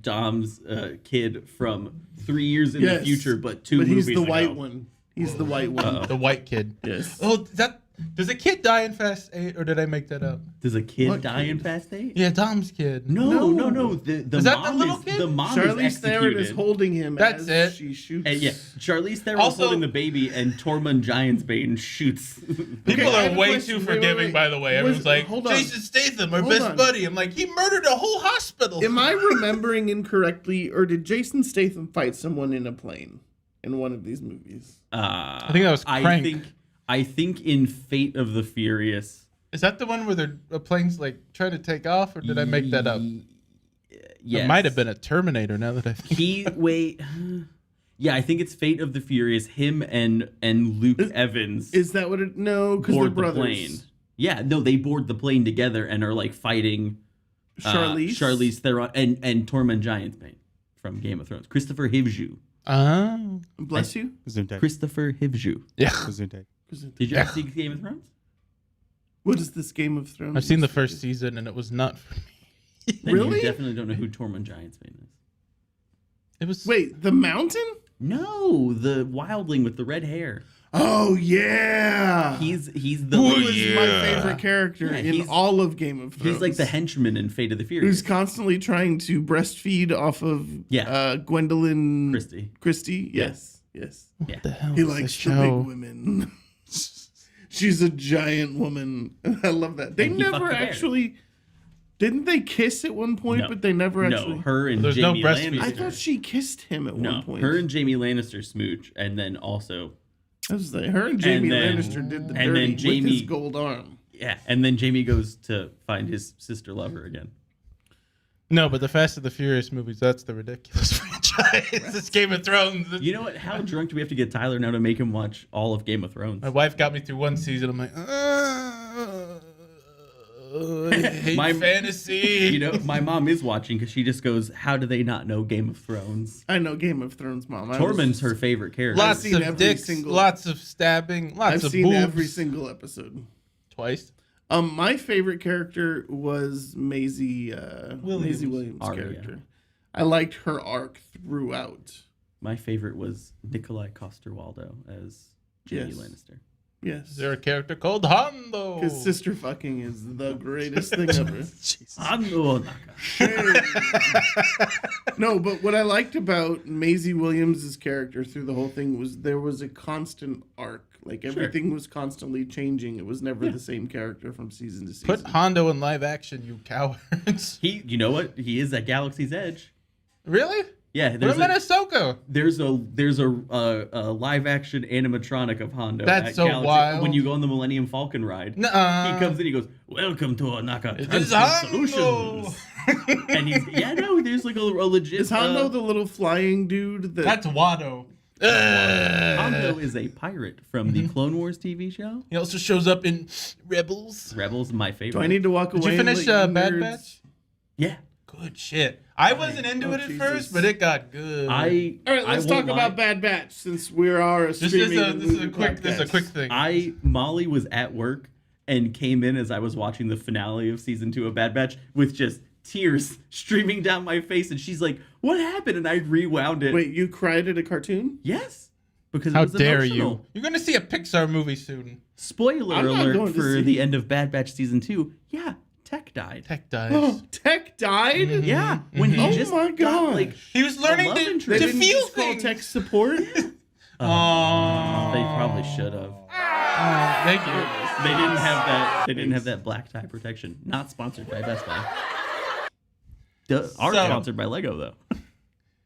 Dom's kid from 3 years in the Yes, future, but two But movies he's the ago. white one. He's the white one. the white kid. Yes. Oh, does a kid die in Fast 8, or did I make that up? Does a kid What die in kid? Fast 8? Yeah, Dom's kid. No. No. The Is that the mom little is, kid? The mom Charlize is Theron executed. is holding him That's as it. she shoots. And yeah, Charlize Theron Also- holding the baby, and Tormund Giantsbane shoots. People I are have a way question. too Wait, forgiving, wait. by the way. Was- Everyone's like, hold on. Jason Statham, our Hold best on. buddy. I'm like, he murdered a whole hospital. Am I remembering incorrectly, or did Jason Statham fight someone in a plane in one of these movies? I think that was Crank. I think in Fate of the Furious. Is that the one where the plane's like trying to take off, or did I make that up? Yes. It might have been a Terminator. Now that I think. Yeah, I think it's Fate of the Furious. Him and Luke Evans Is that what it? No, because they're board the brothers. plane. Yeah, no, they board the plane together and are like fighting Charlize Theron and Tormund Giantsbane from Game of Thrones. Christopher Hivju. Oh, Bless you. Gesundheit. Christopher Hivju. yeah. Gesundheit. Did you ever see Game of Thrones? What is this Game of Thrones? I've seen the first season, and it was not for me. Then Really? You definitely don't know who Tormund Giantsbane is. It was. Wait, the mountain? No, the wildling with the red hair. Oh yeah. He's the He like, was my favorite character Yeah, in he's- all of Game of Thrones. he's like the henchman in Fate of the who's Furious. constantly trying to breastfeed off of Yeah. Gwendolyn Christie. Yes. What the hell? He is likes this the show? big women. She's a giant woman. I love that. They And he never fucked the bear. actually didn't they kiss at one point, No. but they never actually No, her and There's no Jamie breastfeeding. Lannister. I thought she kissed him at no, one point. her and Jamie Lannister smooch, and then also I was like, her and Jamie then- Lannister did the and dirty then Jamie- with his gold arm. yeah, and then Jamie goes to find his sister lover again. No, but the Fast and the Furious movies—that's the ridiculous franchise. It's Game of Thrones. You know what? How drunk do we have to get Tyler now to make him watch all of Game of Thrones? My wife got me through one season. I'm like, I hate My- fantasy. You know, my mom is watching because she just goes, "How do they not know Game of Thrones?" I know Game of Thrones, Mom. Tormund's her favorite character. Lots seen of every dicks, single- lots of stabbing, lots I've of seen boobs. every single episode. Twice. My favorite character was Maisie Williams' Arya. character. I liked her arc throughout. My favorite was Nikolai Coster-Waldau as Jaime Yes. Lannister. Yes. Is there a character called Hondo? Because sister fucking is the greatest thing ever. Ando Onaka. No, but what I liked about Maisie Williams' character through the whole thing was there was a constant arc. Like everything was constantly changing. It was never the same character from season to season. Put Hondo in live action, you cowards. You know what? He is at Galaxy's Edge. Really? Yeah, Put there's him in Ahsoka. there's a live action animatronic of Hondo. That's at so Galaxy. wild. When you go on the Millennium Falcon ride, Nuh-uh. he comes in, he goes, "Welcome to Onaka It is Transport Hondo. Solutions," and there's like a legit. Is Hondo the little flying dude? That's Watto. Hondo is a pirate from the Clone Wars TV show. He also shows up in Rebels. Rebels, my favorite. Do I need to walk Did away? you and finish let you Bad nerds- Batch? Yeah, Good shit. I wasn't into Oh, it at Jesus. first, but it got good. All right, let's talk about Bad Batch since we are a This is streaming a and this is a movie quick this is a podcast. quick thing. Molly was at work and came in as I was watching the finale of season 2 of Bad Batch with just tears streaming down my face, and she's like, "What happened?" And I rewound it. Wait, you cried at a cartoon? Yes, because it How was dare emotional. you? You're gonna see a Pixar movie soon. Spoiler I'm not alert going to for see- the end of Bad Batch season 2. Yeah, Tech died. Tech dies. Oh, Tech died? Yeah, when he Oh just my got, gosh. like, He was learning love to interest. They to didn't feel just call things. tech support? they probably should have. Thank you. They didn't have that. They didn't have that black tie protection. Not sponsored by Best Buy. Are So- sponsored by Lego though.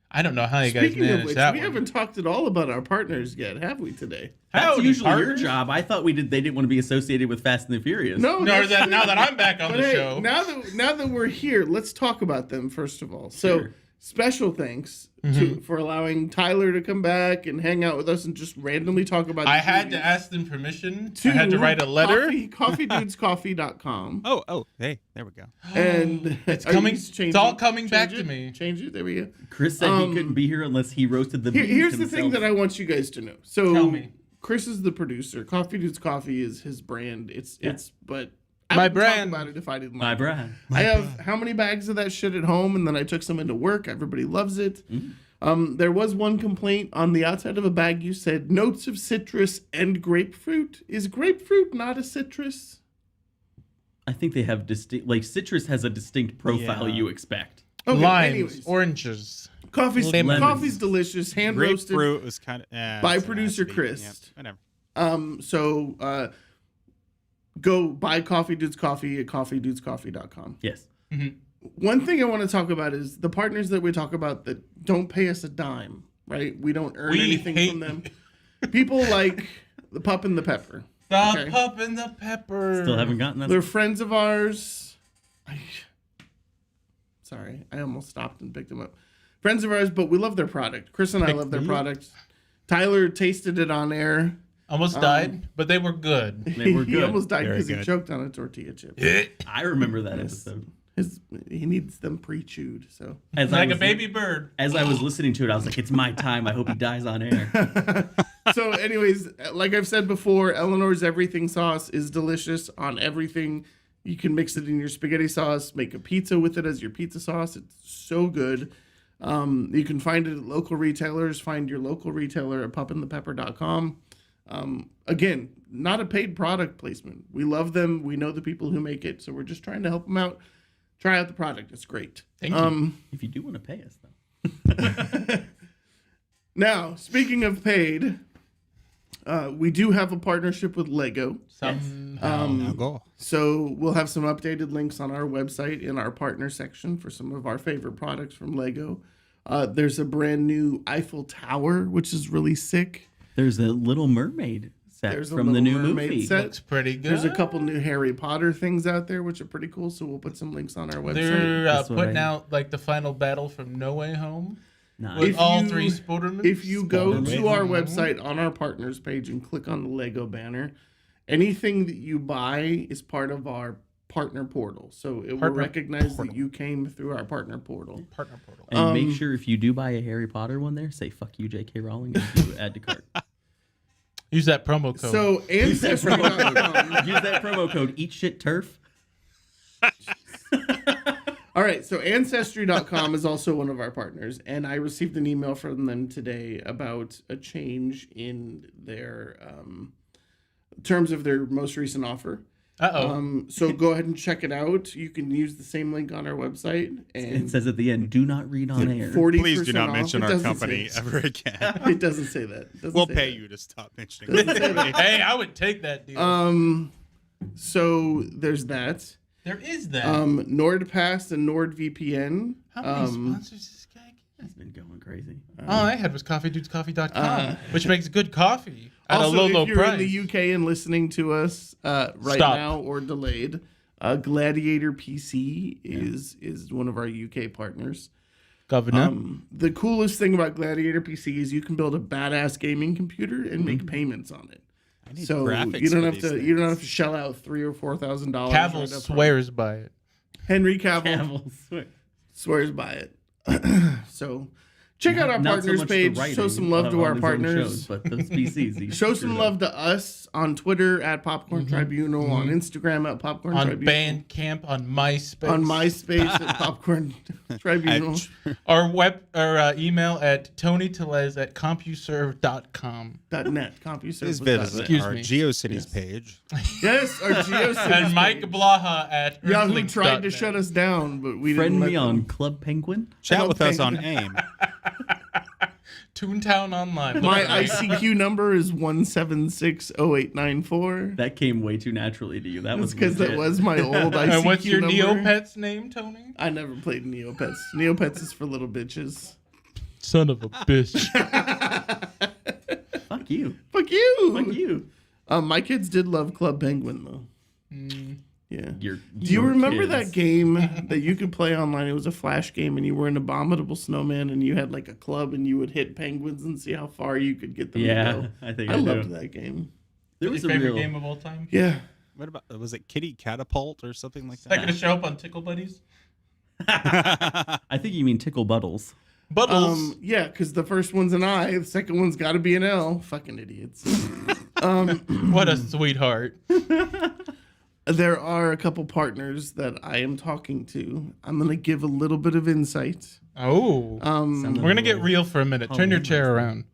I don't know how you guys Speaking of managed which, that we one. haven't talked at all about our partners yet, have we today? That's Howdy, usually your partners. job. I thought we did. They didn't want to be associated with Fast and the Furious. No, No, that's now that I'm back on But the hey, show. now that we're here, let's talk about them first of all. So Sure. special thanks Mm-hmm. for allowing Tyler to come back and hang out with us and just randomly talk about. I these had to movies. ask them permission. I had to write a letter. Coffeedudescoffee.com. Oh, hey, there we go. And It's are you coming- change it's all it? coming back Change to it? me. Change it. There we go. Chris said he couldn't be here unless he roasted the beans Here's the himself. thing that I want you guys to know. So Tell me. Chris is the producer. Coffee Dudes Coffee is his brand. It's but I My wouldn't talk brand. about it if I didn't My like it. brand. I have how many bags of that shit at home, and then I took some into work. Everybody loves it. There was one complaint on the outside of a bag. You said notes of citrus and grapefruit. Is grapefruit not a citrus? I think they have distinct. Like citrus has a distinct profile Yeah. you expect. Okay, Limes, anyways. oranges. Coffee's Lemons. delicious, hand roasted Grapefruit was kind of by producer Chris. Yeah, whatever. So go buy Coffee Dudes Coffee at coffeedudescoffee.com. Yes. One thing I want to talk about is the partners that we talk about that don't pay us a dime, right? We don't earn We anything hate from them. People like the Pup and the Pepper. The Okay. pup and the pepper. Still haven't gotten that. They're friends of ours. Sorry, I almost stopped and picked them up. Friends of ours, but we love their product. Chris and I love their product. Tyler tasted it on air. Almost died, but they were good. They were He good. almost died Very because he good. choked on a tortilla chip. I remember that episode. He needs them pre-chewed. So As I Like a was- baby bird. As I was listening to it, I was like, "It's my time. I hope he dies on air." so anyways, like I've said before, Eleanor's everything sauce is delicious on everything. You can mix it in your spaghetti sauce, make a pizza with it as your pizza sauce. It's so good. You can find it at local retailers. Find your local retailer at pupandthepepper.com. Again, not a paid product placement. We love them. We know the people who make it, so we're just trying to help them out. Try out the product. It's great. Thank you. If you do want to pay us, though. Now, speaking of paid, we do have a partnership with Lego. Now go. So we'll have some updated links on our website in our partner section for some of our favorite products from Lego. There's a brand new Eiffel Tower, which is really sick. There's a Little Mermaid set There's a from the Little new Mermaid movie. set. Looks pretty good. There's a couple new Harry Potter things out there, which are pretty cool. So we'll put some links on our website. They're That's what putting I- out like the final battle from No Way Home Nice. with If all you- three Spider-Man. If you go Spider-Man. to our website on our partners page and click on the Lego banner, anything that you buy is part of our partner portal. So it will Partner recognize portal. that you came through our partner portal. Partner portal. And make sure if you do buy a Harry Potter one there, say "fuck you, J.K. Rowling" and do add to cart. Use that promo code. So Ancestry.com. Use that promo code Eat Shit Turf. All right, so Ancestry.com is also one of our partners, and I received an email from them today about a change in their terms of their most recent offer. So go ahead and check it out. You can use the same link on our website, It and says at the end, "Do not read on air." 40% Please do not off. mention It our doesn't company say- ever again. It doesn't say that. It doesn't We'll say pay that. you to stop mentioning Doesn't say it. that. Hey, I would take that deal. So there's that. There is that. NordPass and NordVPN. How many sponsors does this guy get? It's been going crazy. All I had was coffeedudescoffee.com, which makes good coffee at Also, a low, low if you're price. in the UK and listening to us right Stop. now or delayed, Gladiator PC is one of our UK partners. Governor. The coolest thing about Gladiator PC is you can build a badass gaming computer and make payments on it. I need So graphics you don't for have these to things. you don't have to shell out $3,000 or $4,000. Cavill right up front. swears by it. Henry Cavill Cavill, swear. swears by it. So check out our Not so partners much the page. writing Show some love to on our his own partners. shows, but those PCs. he Show screwed some up. love to us on Twitter at Popcorn Tribunal, on Instagram at Popcorn On Tribunal, Bandcamp, on MySpace. on MySpace at Popcorn Tribunal. Our email at tonytelez@compuserve.com. .net. CompuServe Please was visit Excuse our me. GeoCities page. Yes, our GeoCities And Mike page. Blaha at Yahoo Earthlings.net. tried to shut us down, but we Friend didn't let me on them. Club Penguin. Chat Hello, with us on Penguin. AIM. Toontown Online. My ICQ number is 1760894. That came way too naturally to you. That was Because that legit. was my old ICQ And what's your number. Neopets name, Tony? I never played Neopets. Neopets is for little bitches. Son of a bitch. Fuck you. Fuck you. Fuck you. My kids did love Club Penguin though. Yeah. Your, Do you remember kids. that game that you could play online? It was a flash game, and you were an abominable snowman, and you had like a club, and you would hit penguins and see how far you could get them to Yeah, go. I think I I loved do. that game. There Your was a favorite real. game of all time? Yeah. What about was it Kitty Catapult or something like Is that that? going to show up on Tickle Buddies? I think you mean Tickle Buttles. Buttles. Yeah, because the first one's an I, the second one's got to be an L. Fucking idiots. What a sweetheart. There are a couple partners that I am talking to. I'm gonna give a little bit of insight. Oh. We're going to get real for a minute. Turn your chair around.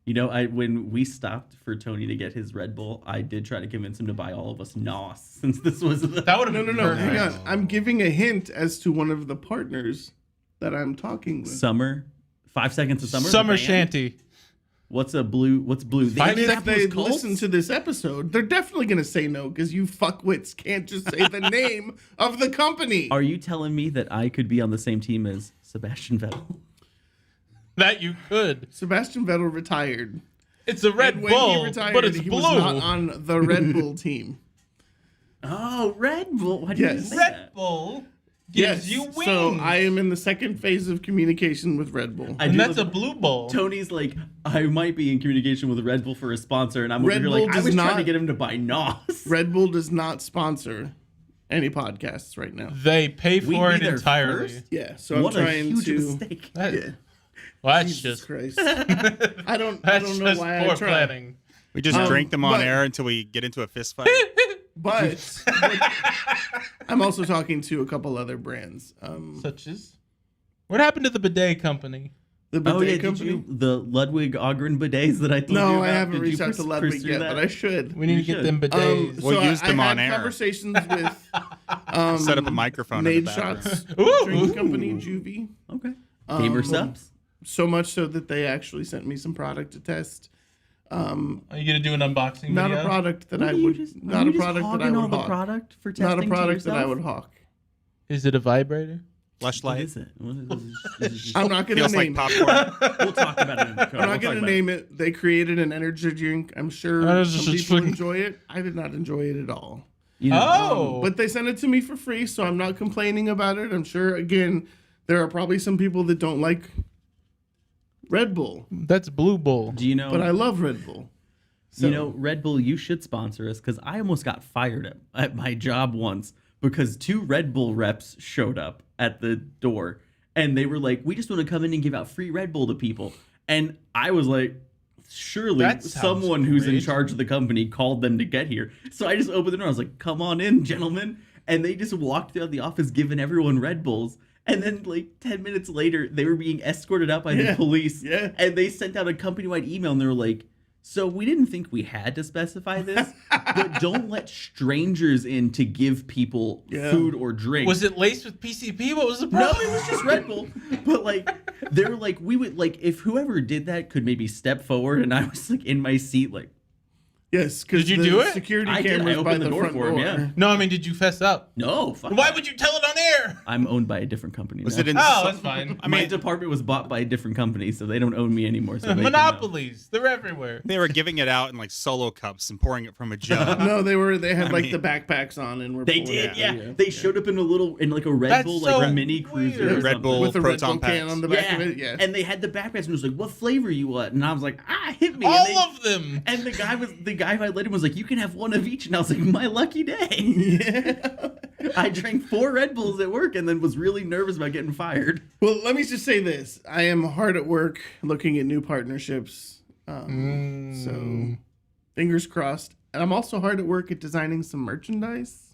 You know, when we stopped for Tony to get his Red Bull, I did try to convince him to buy all of us NOS, since this was the... That would have No, been hang perfect. on. I'm giving a hint as to one of the partners that I'm talking with. Summer. 5 Seconds of Summer. the Summer band? Shanty. What's blue? They Five And make if Seconds they apples Colts? listen to this episode, they're definitely gonna say no because you fuckwits can't just say the name of the company. Are you telling me that I could be on the same team as Sebastian Vettel? That you could. Sebastian Vettel retired. It's a Red And when Bull, he retired, but it's he blue. was not on the Red Bull team. Oh, Red Bull. Why did you Yes. say Red that? Bull gives you wings. So I am in the second phase of communication with Red Bull. I and do that's a love- blue bull. Tony's like, I might be in communication with Red Bull for a sponsor, and I'm over Red here Bull like, I does was trying not- to get him to buy NOS. Red Bull does not sponsor any podcasts right now. They pay We'd for be it there entirely. first? Yeah, so What I'm a trying huge to. mistake. That- Yeah, Well, that's Jesus just Christ. I don't know just why I poor try. planning. We just drink them on but- air until we get into a fist fight. But I'm also talking to a couple other brands. Such as, what happened to the bidet company? The bidet Oh yeah, company. did you the Ludwig Ogren bidets that I told you about? No, I haven't Did you reached out to Ludwig pursue yet, that? but I should. We need You to get should. them bidets. We'll use them I on had air. conversations with Set up a microphone in the Made background. Shots Ooh. drink company Juvie. Okay. Gamer subs. So much so that they actually sent me some product to test. Are you gonna do an unboxing Not video? a product that What I are you would. just- Not are a you just product that I hogging all would the hawk. product for testing Not a to product that I yourself? would hawk. Is it a vibrator? What Fleshlight. is it? What is it? I'm not gonna Feels like name it. popcorn. We'll talk about it in the car. I'm not gonna name it. They created an energy drink. I'm sure That is some just people fucking- enjoy it. I did not enjoy it at all. You know, Oh, But they sent it to me for free, so I'm not complaining about it. I'm sure, again, there are probably some people that don't like Red Bull, that's Blue Bull. do you know? but I love Red Bull. So, You know, Red Bull, you should sponsor us because I almost got fired at my job once because 2 Red Bull reps showed up at the door and they were like, we just want to come in and give out free Red Bull to people. And I was like, surely That sounds someone who's in great. charge of the company called them to get here. So I just opened the door. I was like, come on in, gentlemen. And they just walked throughout the office giving everyone Red Bulls. And then, like, 10 minutes later, they were being escorted out by the Yeah, police. yeah. And they sent out a company-wide email, and they were like, so we didn't think we had to specify this, but don't let strangers in to give people Yeah. food or drink. Was it laced with PCP? What was the No, problem? it was just Red Bull. But, like, they were like, we would, like, if whoever did that could maybe step forward, and I was, like, in my seat, like, yes, because Did you do it? security I did. I cameras by opened the the door front for him, door. yeah. No, I mean, did you fess up? no, fuck Why that. would you tell it on air? I'm owned by a different company Was now. it in? Oh, that's fine. I My mean, department was bought by a different company, so they don't own me anymore. So they can, Monopolies. They're everywhere. they were giving it out in like solo cups and pouring it from a jug. No, they had I like mean- the backpacks on and were They pulling did, it yeah. out, They showed up in like a Red That's Bull, so like mini cruiser. weird. or Red something. Bull with a Red proton Bull can packs. on the back Yeah. of it. Yeah, And they had the backpacks and was like, "What flavor you want?" And I was like, hit me!" All and of them. And the guy who I let him was like, "You can have one of each," and I was like, "My lucky day." yeah. I drank 4 Red Bulls at work and then was really nervous about getting fired. Well, let me just say this: I am hard at work looking at new partnerships. So, fingers crossed. And I'm also hard at work at designing some merchandise.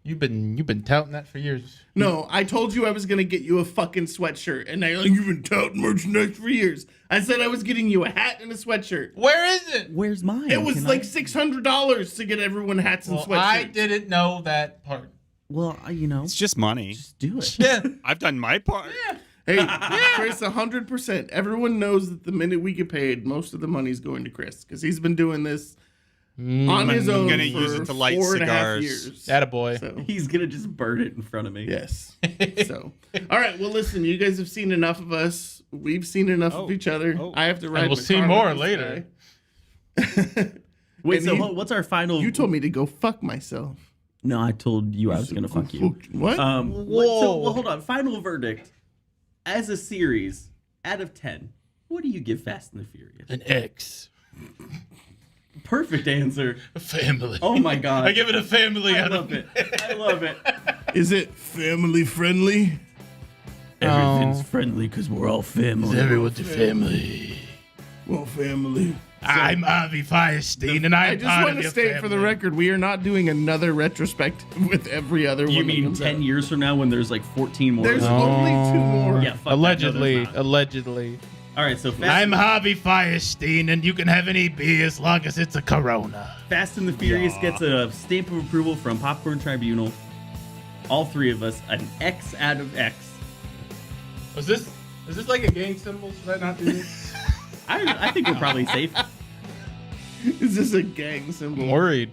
You've been touting that for years. No, I told you I was gonna get you a fucking sweatshirt, and now you're like, you've been touting merchandise for years. I said I was getting you a hat and a sweatshirt. Where is it? Where's mine? It was Can like I- $600 to get everyone hats and Well, sweatshirts. I didn't know that part. Well, you know, It's just money. just do it. Yeah. I've done my part. Hey, Chris, 100%. Everyone knows that the minute we get paid, most of the money's going to Chris because he's been doing this on his own gonna for use it to light 4.5 cigars. years. Attaboy. So, He's gonna just burn it in front of me. yes. So, all right. Well, listen, you guys have seen enough of us. We've seen enough of each other. Oh. I have to ride. And we'll my see car more with this later. guy. Wait, And so you- what's our final? You told me to go fuck myself. No, I told you I was gonna fuck you. What? Well, hold on. Final verdict. As a series, out of 10, what do you give Fast and the Furious? An X. Perfect answer. A family. Oh my god. I give it a family I out love of it. I love it. Is it family friendly? Everything's friendly because we're all family. Everyone's a family. Well, family. I'm Avi Firestein, and I'm I just part want of to your state for the family. record, we are not doing another retrospective with every other one. You that mean comes 10 out. years from now when there's like 14 more? There's of them? only 2 more. Yeah, fuck that. No, Allegedly, there's not. allegedly. All right, so I'm Javi Firestein, and you can have any beer as long as it's a Corona. Fast and the Furious gets a stamp of approval from Popcorn Tribunal. All 3 of us, an X out of X. Is this like a gang symbol? Should I not do this? I think we're probably safe. Is this a gang symbol? I'm worried.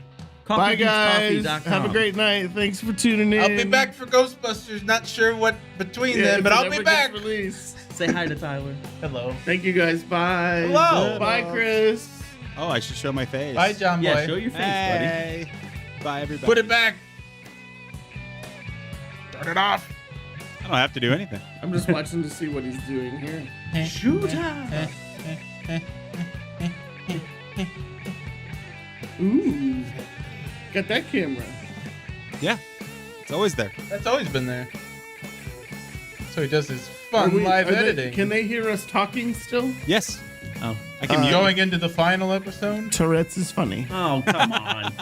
Bye, guys. CoffeeBeansCoffee.com. Have a great night. Thanks for tuning in. I'll be back for Ghostbusters. Not sure what between Yeah, them, if but it I'll ever be gets back. released. Say hi to Tyler. Hello. Thank you guys. Bye. Hello. Bye, Chris. Oh, I should show my face. Bye, John Boy. Yeah, show your face, buddy. Hey. Bye, everybody. Put it back. Turn it off. I don't have to do anything. I'm just watching to see what he's doing here. Shooter. Ooh. Got that camera. Yeah, it's always there. That's always been there. So he does his Are fun we- live are they- editing. Can they hear us talking still? Yes, Oh. I can mute. Going into the final episode? Tourette's is funny. Oh, come on.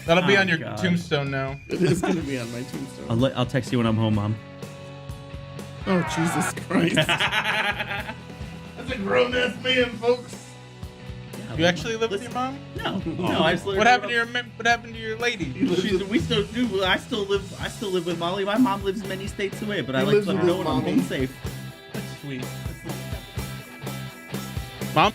That'll be Oh, on your God. tombstone now. It is going to be on my tombstone. I'll text you when I'm home, Mom. Oh, Jesus Christ. That's a grown-ass man, folks. You actually live with your mom? No, no. I just What happened to your lady? We still do. I still live with Molly. My mom lives many states away, but I He like lives to let her with know his when I'm mommy. home safe. That's sweet. Mom?